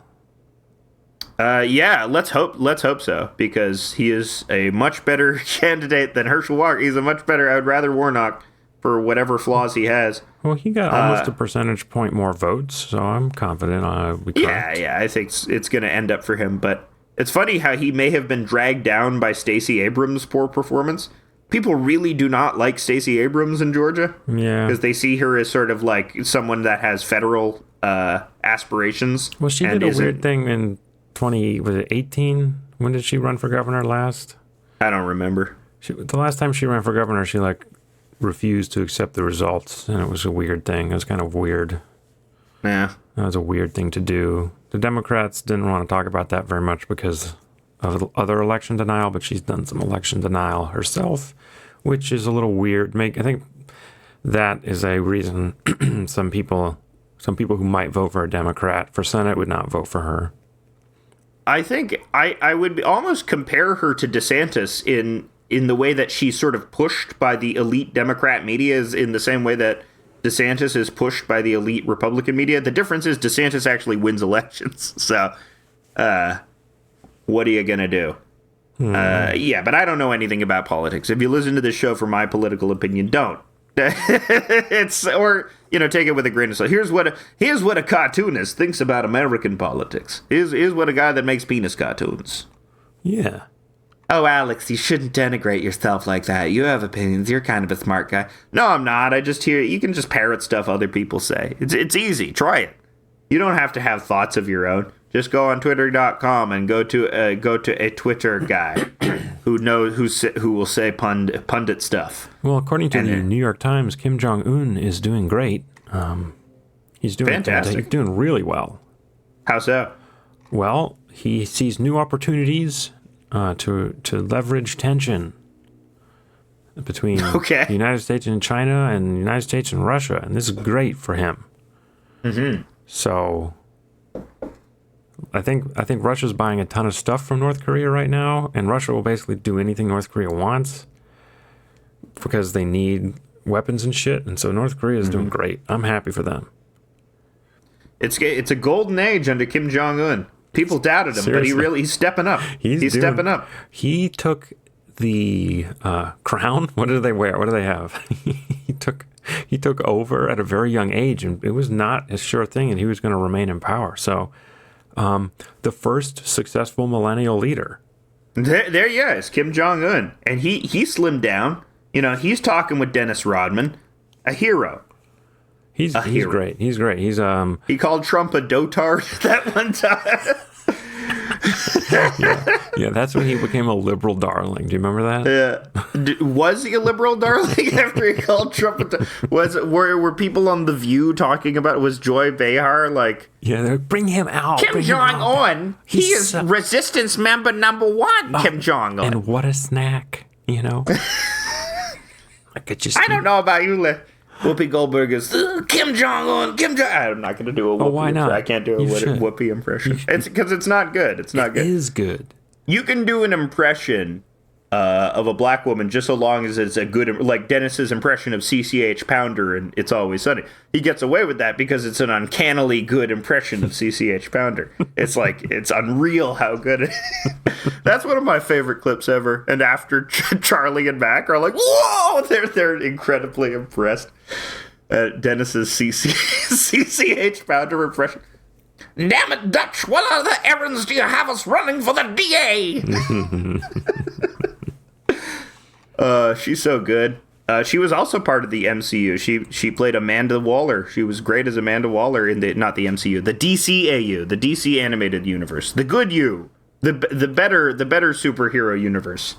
Yeah, let's hope so, because he is a much better candidate than Herschel Walker. He's a much better. I would rather Warnock for whatever flaws he has. Well, he got almost a percentage point more votes, so I'm confident I'll be correct. Yeah, I think it's going to end up for him. But it's funny how he may have been dragged down by Stacey Abrams' poor performance. People really do not like Stacey Abrams in Georgia. Yeah. Because they see her as sort of like someone that has federal aspirations. Well, she did a weird thing in 2018? When did she run for governor last? I don't remember. The last time she ran for governor, she refused to accept the results, and it was a weird thing. It was kind of weird. Yeah. That was a weird thing to do. The Democrats didn't want to talk about that very much because of other election denial, but she's done some election denial herself, which is a little weird. I think that is a reason some people who might vote for a Democrat for Senate would not vote for her. I think I would almost compare her to DeSantis in the way that she's sort of pushed by the elite Democrat media is in the same way that DeSantis is pushed by the elite Republican media. The difference is DeSantis actually wins elections. So, what are you going to do? Yeah, but I don't know anything about politics. If you listen to this show for my political opinion, don't. Take it with a grain of salt. Here's what a cartoonist thinks about American politics. Here's what a guy that makes penis cartoons. Yeah. Oh, Alex, you shouldn't denigrate yourself like that. You have opinions. You're kind of a smart guy. No, I'm not. I just hear you can just parrot stuff other people say. It's easy. Try it. You don't have to have thoughts of your own. Just go on twitter.com and go to a Twitter guy who will say pundit stuff. Well, according to the New York Times, Kim Jong-un is doing great. He's doing fantastic. He's doing really well. How so? Well, he sees new opportunities to leverage tension between the United States and China and the United States and Russia, and this is great for him. Mm-hmm. So I think Russia's buying a ton of stuff from North Korea right now, and Russia will basically do anything North Korea wants because they need weapons and shit, and so North Korea is doing great. I'm happy for them. It's a golden age under Kim Jong-un. People doubted him, but he's stepping up. He's stepping up. He took the crown. What do they wear? What do they have? He took over at a very young age, and it was not a sure thing, and he was going to remain in power. So, the first successful millennial leader. There he is, Kim Jong-un, and he slimmed down. He's talking with Dennis Rodman, a hero. He's great. He's great. He called Trump a dotard that one time. yeah, that's when he became a liberal darling. Do you remember that? Yeah. Was he a liberal darling after he called Trump were people on The View talking about, was Joy Behar like... Yeah, bring him out. Kim Jong-un, he is resistance member number 1, Kim Jong-un. And what a snack, I could just... I don't know about you, Whoopi Goldberg is Kim Jong-un, I'm not going to do a Whoopi. Why not? I can't do a Whoopi impression. It's because it's not good. It's not good. It is good. You can do an impression of a black woman just so long as it's a good, like Dennis's impression of CCH Pounder and It's Always Sunny. He gets away with that because it's an uncannily good impression of CCH Pounder. It's unreal how good it is. That's one of my favorite clips ever. And after Charlie and Mac are like, whoa, they're incredibly impressed at Dennis's CCH Pounder impression. Damn it, Dutch, what other errands do you have us running for the DA? She's so good. She was also part of the MCU. She played Amanda Waller. She was great as Amanda Waller in not the MCU, the DCAU, the DC animated universe, the good you, the better superhero universe.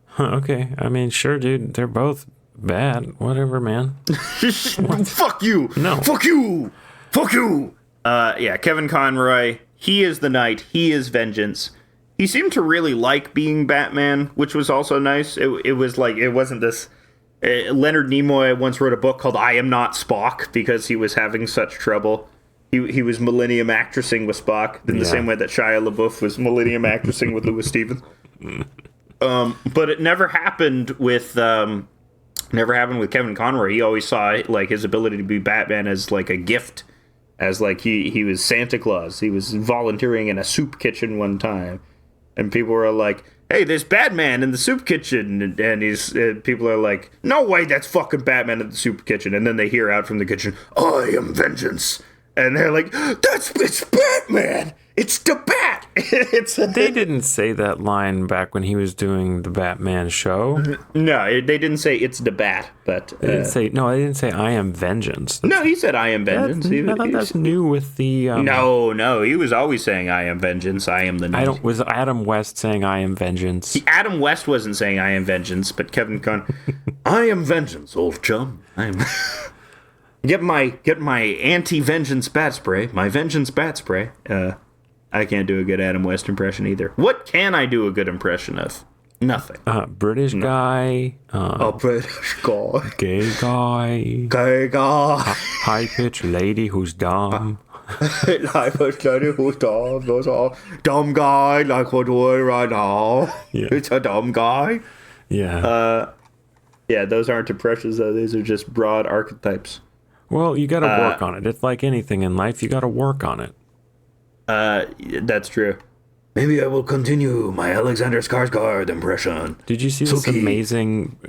Huh, okay, I mean, sure, dude. They're both bad. Whatever, man. Fuck you. No. Fuck you. Fuck you. Yeah, Kevin Conroy. He is the knight. He is vengeance. He seemed to really like being Batman, which was also nice. It was like, it wasn't this... Leonard Nimoy once wrote a book called I Am Not Spock because he was having such trouble. He was Millennium Actressing with Spock in the same way that Shia LaBeouf was Millennium Actressing with Louis Stevens. But it never happened with Kevin Conroy. He always saw like his ability to be Batman as like a gift, as like he was Santa Claus. He was volunteering in a soup kitchen one time, and people were like, "Hey, there's Batman in the soup kitchen," and he's people are like, "No way, that's fucking Batman in the soup kitchen." And then they hear out from the kitchen, "I am vengeance," and they're like, "It's Batman! It's the Bat!" They didn't say that line back when he was doing the Batman show. No, they didn't say it's the Bat, but They didn't say I am vengeance. No, he said I am vengeance. I thought that's new with the. No, he was always saying I am vengeance. I am the. Was Adam West saying I am vengeance? Adam West wasn't saying I am vengeance, but Kevin Conroy, I am vengeance, old chum. I'm. Get my anti-vengeance bat spray. My vengeance bat spray. I can't do a good Adam West impression either. What can I do a good impression of? Nothing. British guy. A British guy. Gay guy. Gay guy. High-pitched lady who's dumb. High-pitched lady who's dumb. Those are dumb guy like we're doing right now. Yeah. It's a dumb guy. Yeah. Yeah, those aren't impressions though. These are just broad archetypes. Well, you got to work on it. It's like anything in life. You got to work on it. That's true. Maybe I will continue my Alexander Skarsgård impression. Did you see this amazing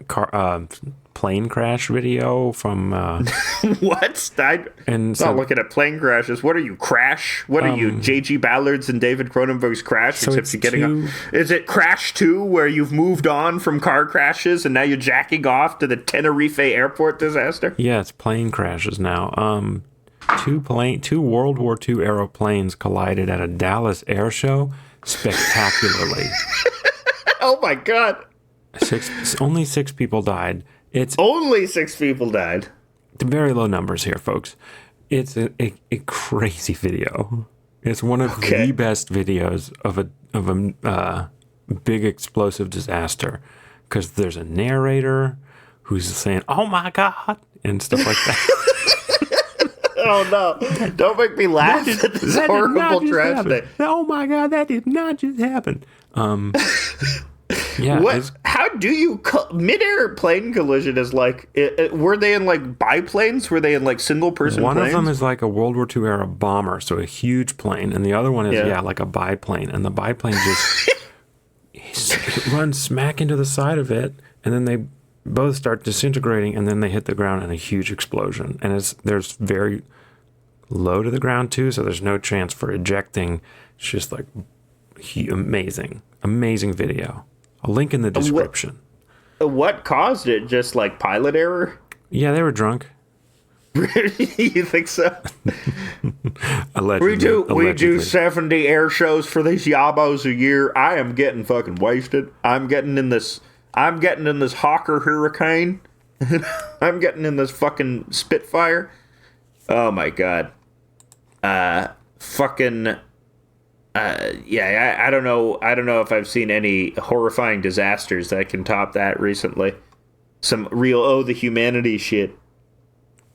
plane crash video from... What? I'm not looking at plane crashes. What are you, Crash? What are you, J.G. Ballard's and David Cronenberg's Crash? So except you're getting Is it Crash 2, where you've moved on from car crashes and now you're jacking off to the Tenerife airport disaster? Yeah, it's plane crashes now. Two World War II aeroplanes collided at a Dallas air show spectacularly. Oh my God. Only 6 people died. Only 6 people died. Very low numbers here, folks. It's a crazy video. It's one of the best videos of a big explosive disaster, because there's a narrator who's saying, "Oh my God," and stuff like that. Oh no! Don't make me laugh at this horrible tragedy. Oh my God, that did not just happen. Yeah. What? How do you mid-air plane collision is like? Were they in like biplanes? Were they in like single-person planes? One of them is like a World War II era bomber, so a huge plane, and the other one is like a biplane, and the biplane just it runs smack into the side of it, and then they both start disintegrating, and then they hit the ground in a huge explosion, and there's very low to the ground too, so there's no chance for ejecting. It's just like amazing video. I'll link in the description. What caused it? Just like pilot error? Yeah, they were drunk. You think so? Allegedly. We do 70 air shows for these yabos a year. I am getting fucking wasted. I'm getting in this Hawker Hurricane. I'm getting in this fucking Spitfire. Oh my God. I don't know if I've seen any horrifying disasters that can top that recently. Some real the humanity shit.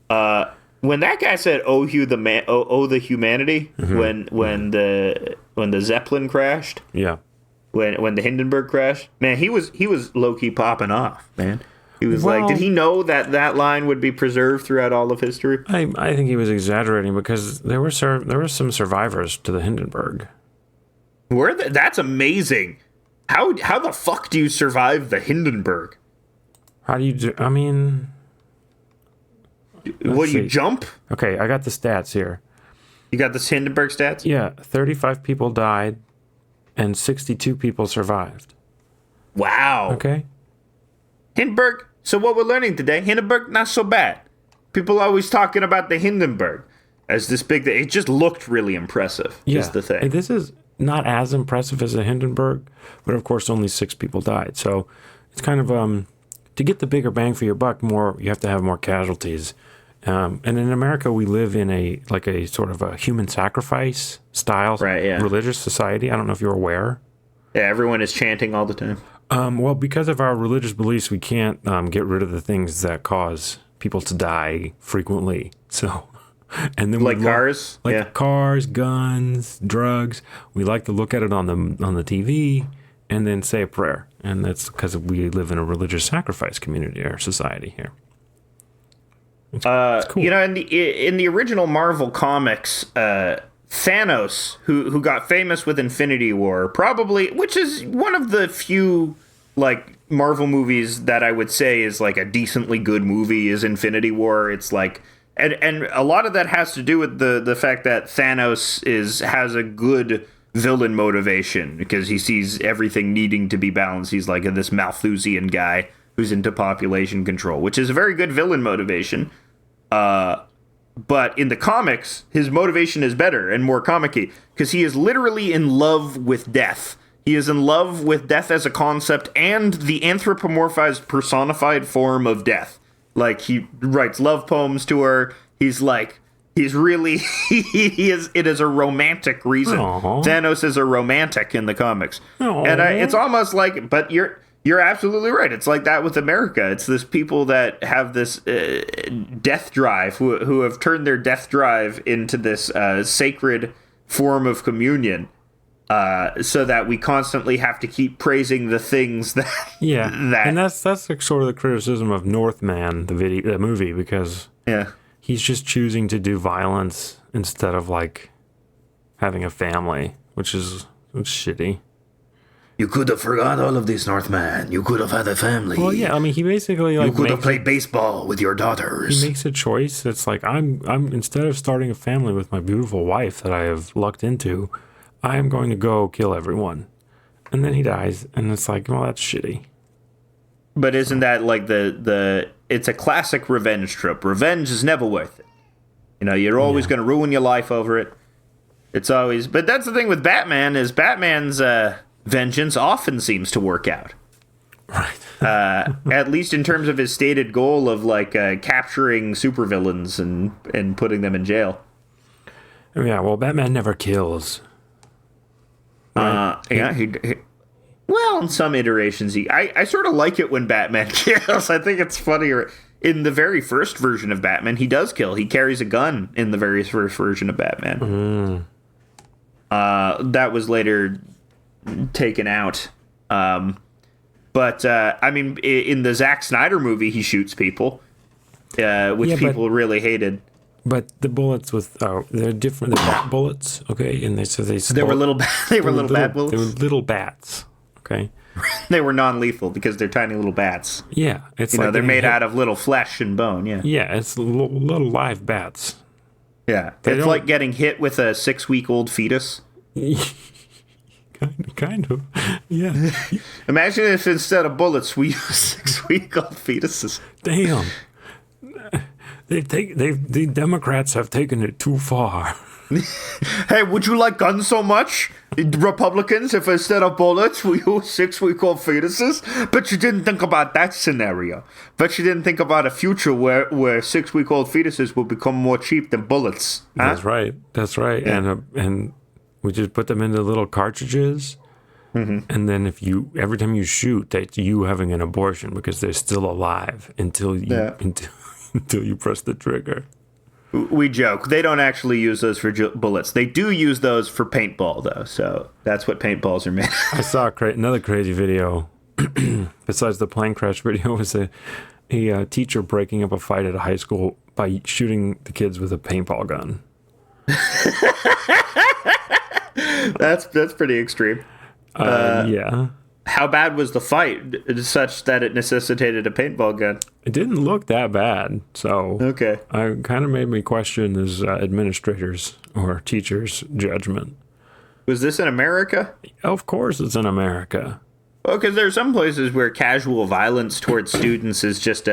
When that guy said the humanity, when the Zeppelin crashed, when the Hindenburg crashed, man, he was low key popping off, man. He was like, did he know that line would be preserved throughout all of history? I think he was exaggerating, because there were some survivors to the Hindenburg. That's amazing. How the fuck do you survive the Hindenburg? How do you do? I mean, you jump? Okay, I got the stats here. You got the Hindenburg stats? Yeah, 35 people died, and 62 people survived. Wow. Okay. Hindenburg. So what we're learning today, Hindenburg, not so bad. People always talking about the Hindenburg as this big thing. It just looked really impressive. Yeah. Is the thing. And this is not as impressive as the Hindenburg, but of course only 6 people died. So it's kind of to get the bigger bang for your buck, you have to have more casualties. And in America, we live in a sort of a human sacrifice style religious society. I don't know if you're aware. Yeah, everyone is chanting all the time. Well, because of our religious beliefs, we can't get rid of the things that cause people to die frequently. So, and then cars, cars, guns, drugs. We like to look at it on the TV and then say a prayer And that's because we live in a religious sacrifice community or society here. It's cool. You know, in the original Marvel comics, Thanos, who got famous with Infinity War, probably, which is one of the few like Marvel movies that I would say is like a decently good movie, is Infinity War. It's like, and a lot of that has to do with the fact that Thanos has a good villain motivation because he sees everything needing to be balanced. He's like this Malthusian guy who's into population control, which is a very good villain motivation. But in the comics, his motivation is better and more comic-y because he is literally in love with death. He is in love with death as a concept and the anthropomorphized personified form of death. Like, he writes love poems to her. He's really, it is a romantic reason. Aww. Thanos is a romantic in the comics. Aww. And it's almost like, but you're absolutely right. It's like that with America. It's this people that have this death drive, who have turned their death drive into this sacred form of communion, so that we constantly have to keep praising the things that. Yeah, and that's like sort of the criticism of Northman, the movie, because he's just choosing to do violence instead of like having a family, which is shitty. You could have forgot all of this, Northman. You could have had a family. Well, yeah, I mean, he basically like you could have played baseball with your daughters. He makes a choice. It's like I'm instead of starting a family with my beautiful wife that I have lucked into, I am going to go kill everyone, and then he dies, and it's like, well, that's shitty. But isn't that like the it's a classic revenge trope? Revenge is never worth it. You know, you're always going to ruin your life over it. It's always, but that's the thing with Batman is Batman's vengeance often seems to work out. Right. At least in terms of his stated goal of like capturing supervillains and putting them in jail. Yeah, well, Batman never kills. Right? Well, in some iterations, I sort of like it when Batman kills. I think it's funnier. In the very first version of Batman, he does kill. He carries a gun in the very first version of Batman. That was later taken out. But I mean, in the Zack Snyder movie, he shoots people, which people really hated. But the bullets they're different. They're bat bullets, okay? And they were little bat bullets. They were little bats, okay? They were non-lethal because they're tiny little bats. Yeah, it's they're made out of little flesh and bone. Yeah, yeah, it's little live bats. Yeah, it's like getting hit with a 6-week-old fetus. Kind of, yeah. Imagine if instead of bullets we use 6-week-old fetuses. Damn. The Democrats have taken it too far. Hey, would you like guns so much, Republicans, if instead of bullets we use 6-week-old fetuses? But you didn't think about that scenario. But you didn't think about a future where 6-week-old fetuses will become more cheap than bullets. Huh? That's right. Yeah. And we just put them into little cartridges. Mm-hmm. And then every time you shoot, that's you having an abortion because they're still alive until you press the trigger. We joke. They don't actually use those for bullets. They do use those for paintball, though. So that's what paintballs are made. I saw another crazy video. Besides the plane crash video, was a teacher breaking up a fight at a high school by shooting the kids with a paintball gun. That's pretty extreme. Yeah. How bad was the fight, such that it necessitated a paintball gun? It didn't look that bad, so okay. I kind of made me question his administrators' or teachers' judgment. Was this in America? Of course it's in America. Well, because there are some places where casual violence towards students is just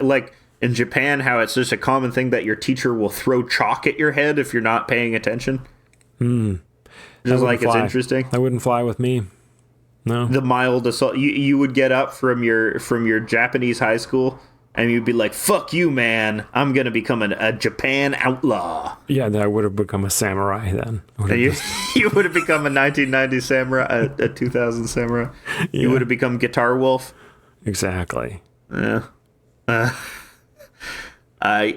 like in Japan, how it's just a common thing that your teacher will throw chalk at your head if you're not paying attention. Just like it's interesting. That wouldn't fly with me. No. The mild assault. You would get up from your Japanese high school and you'd be like, "Fuck you, man! I'm gonna become a Japan outlaw." Yeah, then I would have become a samurai then. And you would have become a 1990 samurai, a 2000 samurai. Yeah. You would have become Guitar Wolf. Exactly. Yeah. I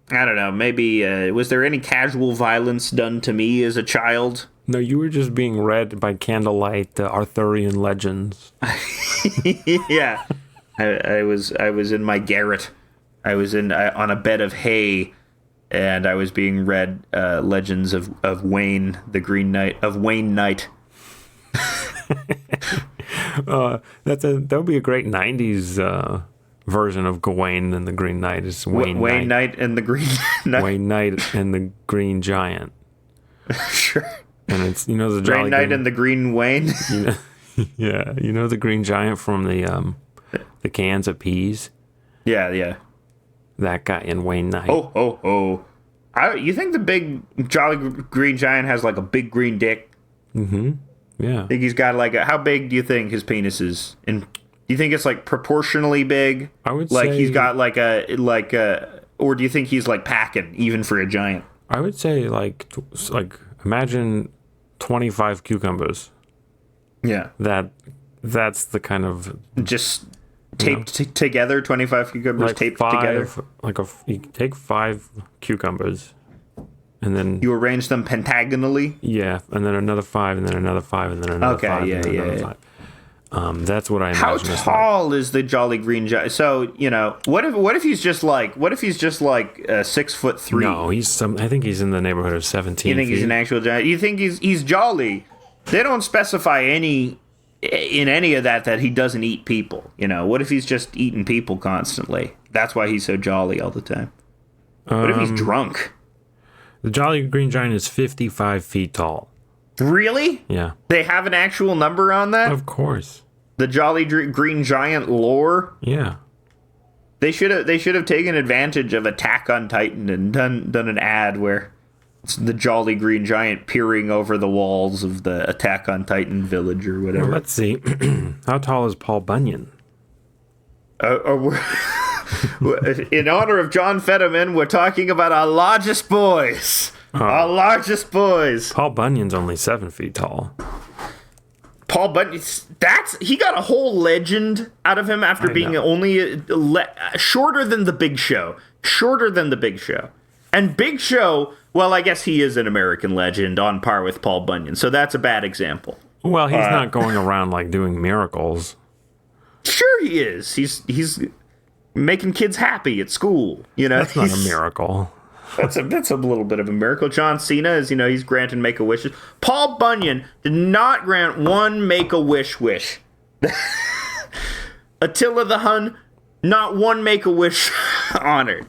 don't know. Maybe was there any casual violence done to me as a child? No, you were just being read by candlelight, the Arthurian legends. Yeah, I was in my garret. I was on a bed of hay, and I was being read legends of Wayne the Green Knight of Wayne Knight. That would be a great '90s version of Gawain and the Green Knight. Is Wayne Knight and the Green Knight. Wayne Knight and the Green Giant. Sure. And it's the Green Jolly Knight and the Green Wayne. Yeah, the Green Giant from the cans of peas. Yeah. That guy in Wayne Knight. Oh. You think the big Jolly Green Giant has like a big green dick? Mm-hmm. Yeah. I think he's got like how big do you think his penis is? And do you think it's like proportionally big? I would like say he's got like a, or do you think he's like packing even for a giant? I would say like imagine 25 cucumbers. Yeah. That's the kind of just taped together, 25 cucumbers like taped five, together. You take 5 cucumbers, and then you arrange them pentagonally. Yeah, and then another 5, and then another 5, and then another 5, and then another 5. That's what I imagine. How tall is the Jolly Green Giant? So what if he's just like 6'3"? No, I think he's in the neighborhood of 17. You think he's an actual giant? You think he's jolly? They don't specify in any of that he doesn't eat people. What if he's just eating people constantly? That's why he's so jolly all the time. What if he's drunk? The Jolly Green Giant is 55 feet tall. Really? Yeah. They have an actual number on that? Of course. The Jolly Green Giant lore? Yeah. They should have taken advantage of Attack on Titan and done an ad where it's the Jolly Green Giant peering over the walls of the Attack on Titan village or whatever. Well, let's see. How tall is Paul Bunyan? In honor of John Fetterman, we're talking about our largest boys. Our largest boys. Paul Bunyan's only 7 feet tall. Paul Bunyan, he got a whole legend out of him after being only shorter than the Big Show. And Big Show, well, I guess he is an American legend on par with Paul Bunyan, so that's a bad example. Well, he's not going around like doing miracles. Sure he is. He's making kids happy at school. That's not a miracle. That's a little bit of a miracle. John Cena is, he's granting Make-A-Wishes. Paul Bunyan did not grant one Make-A-Wish wish. Attila the Hun, not one Make-A-Wish honored,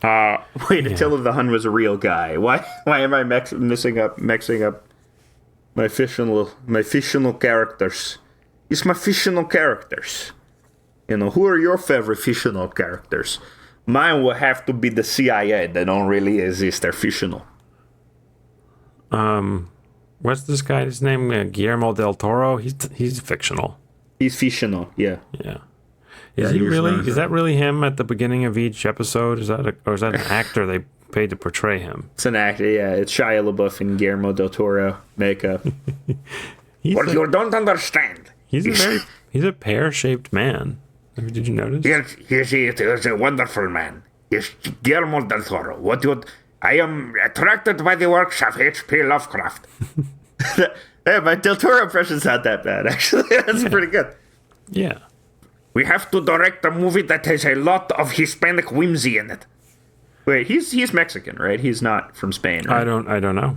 Attila the Hun was a real guy. Why am I mixing up my fictional characters? It's my fictional characters. Who are your favorite fictional characters? Mine will have to be the CIA. They don't really exist. They're fictional. What's this guy's name? Guillermo del Toro. He's fictional. He's fictional. Yeah. Yeah. Is he really? Is that really him at the beginning of each episode? Is that an actor they paid to portray him? It's an actor. Yeah. It's Shia LaBeouf and Guillermo del Toro makeup. What you don't understand. He's a pear-shaped man. Did you notice? Yes, he is a wonderful man. Yes, Guillermo del Toro. I am attracted by the works of H.P. Lovecraft. Hey, my Del Toro impression's not that bad, actually. That's pretty good. Yeah. We have to direct a movie that has a lot of Hispanic whimsy in it. Wait, he's Mexican, right? He's not from Spain, right? I don't know.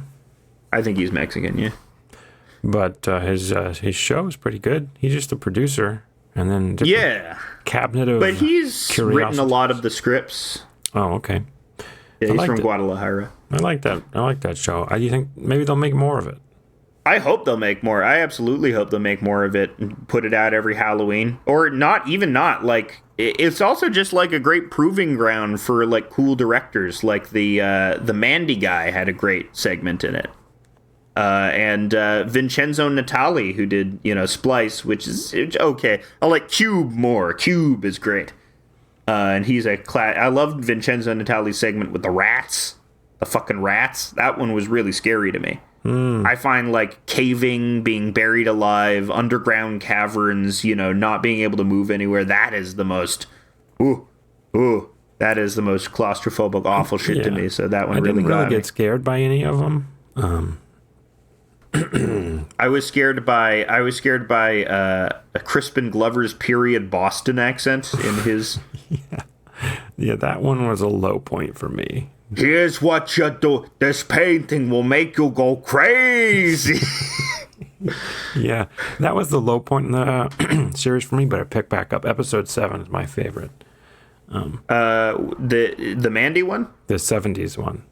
I think he's Mexican, yeah. But his show is pretty good. He's just a producer. And then cabinet of but he's written a lot of the scripts. Oh, okay. Yeah, he's from Guadalajara. I like that show. Do you think maybe they'll make more of it? I hope they'll make more. I absolutely hope they'll make more of it and put it out every Halloween. Or not. Like, it's also just like a great proving ground for like cool directors. Like the Mandy guy had a great segment in it. And Vincenzo Natali, who did, Splice, which is okay. I like Cube more. Cube is great. And he's I loved Vincenzo Natali's segment with the rats. The fucking rats. That one was really scary to me. I find, like, caving, being buried alive, underground caverns, not being able to move anywhere, that is the most, that is the most claustrophobic, awful shit to me. So that one really got me. I didn't really get scared by any of them. I was scared by Crispin Glover's period Boston accent in his. Yeah, that one was a low point for me. Here's what you do. This painting will make you go crazy. Yeah, that was the low point in the series for me, but I picked back up. Episode 7 is my favorite. The Mandy one? The 70s one.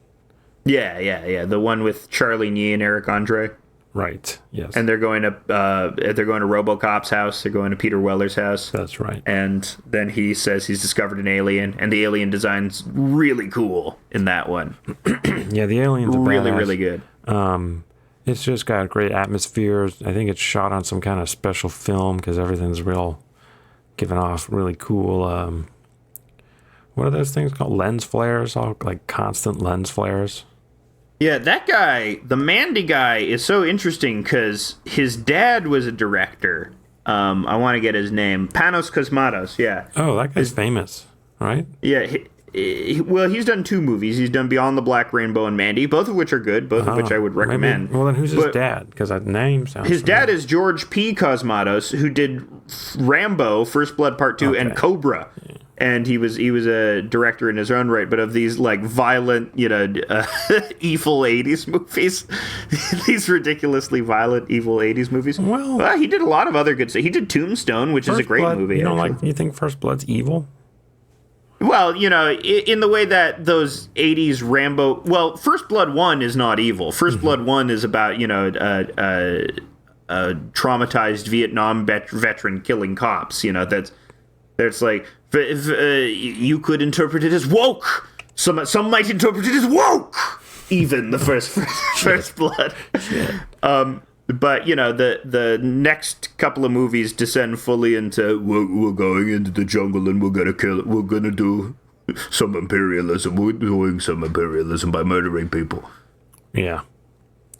Yeah. The one with Charlie Nee and Eric Andre. Right, yes. And they're going to RoboCop's house. They're going to Peter Weller's house. That's right. And then he says he's discovered an alien, and the alien design's really cool in that one. Yeah, the alien's really, badass. really good. It's just got great atmospheres. I think it's shot on some kind of special film because everything's real, giving off really cool. What are those things called? Lens flares, all like constant lens flares. Yeah, that guy, the Mandy guy, is so interesting because his dad was a director. I want to get his name. Panos Cosmatos, yeah. Oh, that guy's famous, right? Yeah, well, he's done 2 movies. He's done Beyond the Black Rainbow and Mandy, both of which are good, both of which I would recommend. Well, then who's his dad? Because that name sounds His familiar. dad is George P. Cosmatos, who did Rambo, First Blood Part 2, and Cobra. Yeah. And he was a director in his own right, but of these like violent, evil 80s movies, these ridiculously violent, evil 80s movies. Well, he did a lot of other good stuff. He did Tombstone, which is a great movie. You think First Blood's evil? Well, in the way that those 80s Rambo... Well, First Blood 1 is not evil. First Blood 1 is about, a traumatized Vietnam veteran killing cops. That's like... you could interpret it as woke. Some might interpret it as woke. Even the First Blood. But the next couple of movies descend fully into we're going into the jungle and we're gonna do some imperialism. We're doing some imperialism by murdering people. Yeah.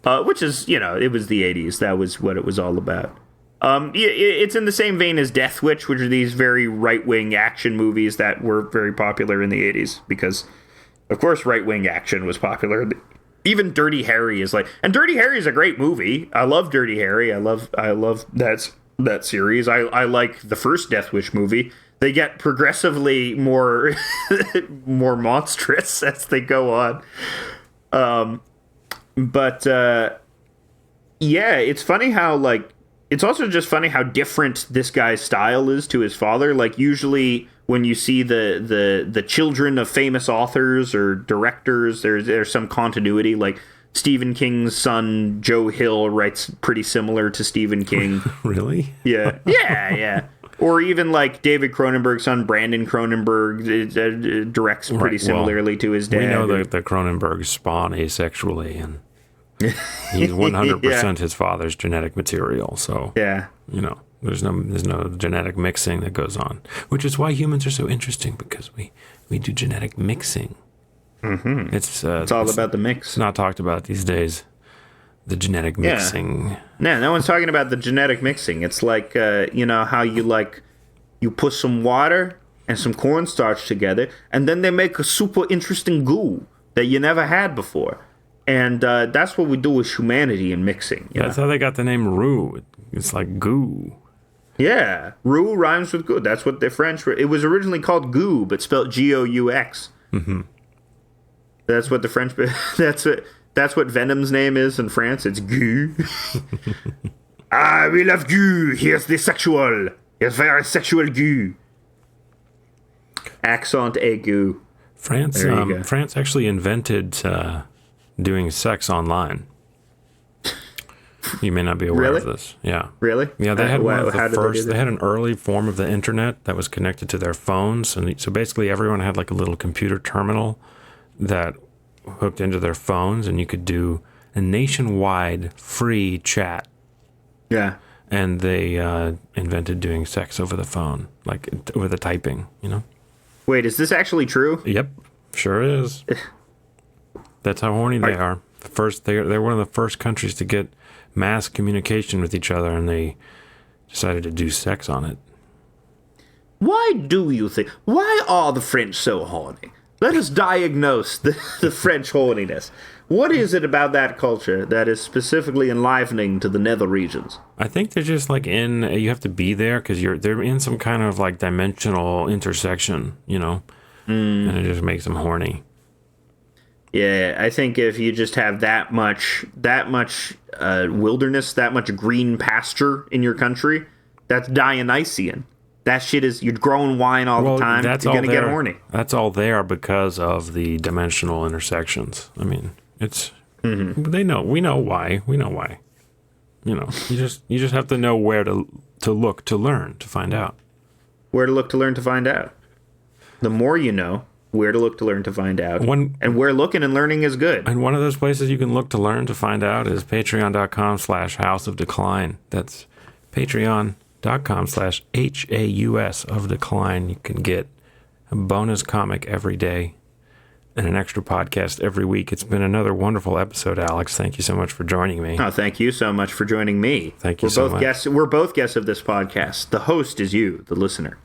Which is it was the 80s. That was what it was all about. It's in the same vein as Death Wish, which are these very right-wing action movies that were very popular in the 80s because, of course, right-wing action was popular. Even Dirty Harry is like, and Dirty Harry is a great movie. I love Dirty Harry. I love that series. I like the first Death Wish movie. They get progressively more more monstrous as they go on. Yeah, it's funny how it's also just funny how different this guy's style is to his father. Like usually when you see the children of famous authors or directors, there's some continuity. Like Stephen King's son Joe Hill writes pretty similar to Stephen King. Really? Yeah. Or even like David Cronenberg's son Brandon Cronenberg directs pretty similarly to his dad. We know that the Cronenbergs spawn asexually, and he's 100% his father's genetic material. So yeah, there's no genetic mixing that goes on, which is why humans are so interesting because we do genetic mixing. Mm-hmm. It's all about the mix. It's not talked about these days. The genetic mixing. No one's talking about the genetic mixing. It's like how you put some water and some cornstarch together, and then they make a super interesting goo that you never had before. And that's what we do with humanity in mixing. That's how they got the name roux. It's like goo. Yeah, roux rhymes with good. That's what the French were. It was originally called goo, but spelled G-O-U-X. Mm-hmm. That's what the French. That's what Venom's name is in France. It's goo. We love goo. Here's the sexual. Here's very sexual goo. Accent aigu. France actually invented doing sex online. You may not be aware of this. Yeah. Really? Yeah, they had one of the first. They had an early form of the internet that was connected to their phones, and so basically everyone had like a little computer terminal that hooked into their phones, and you could do a nationwide free chat. Yeah. And they invented doing sex over the phone, like over the typing. Wait, is this actually true? Yep, sure is. That's how horny they are. They're one of the first countries to get mass communication with each other, and they decided to do sex on it. Why do you think? Why are the French so horny? Let us diagnose the French horniness. What is it about that culture that is specifically enlivening to the nether regions? I think they're just like you have to be there because they're in some kind of like dimensional intersection, and it just makes them horny. Yeah, I think if you just have that much wilderness, that much green pasture in your country, that's Dionysian. That shit is, you're growing wine all the time, you're going to get horny. That's all there because of the dimensional intersections. I mean, it's, we know why. You just have to know where to look to learn, to find out. Where to look to learn to find out. The more you know, where to look to learn to find out. And where looking and learning is good. And one of those places you can look to learn to find out is patreon.com/Haus of Decline. That's patreon.com/HAUS of Decline. You can get a bonus comic every day and an extra podcast every week. It's been another wonderful episode, Alex. Thank you so much for joining me. Oh, thank you so much for joining me. Thank you so much. We're both guests of this podcast. The host is you, the listener.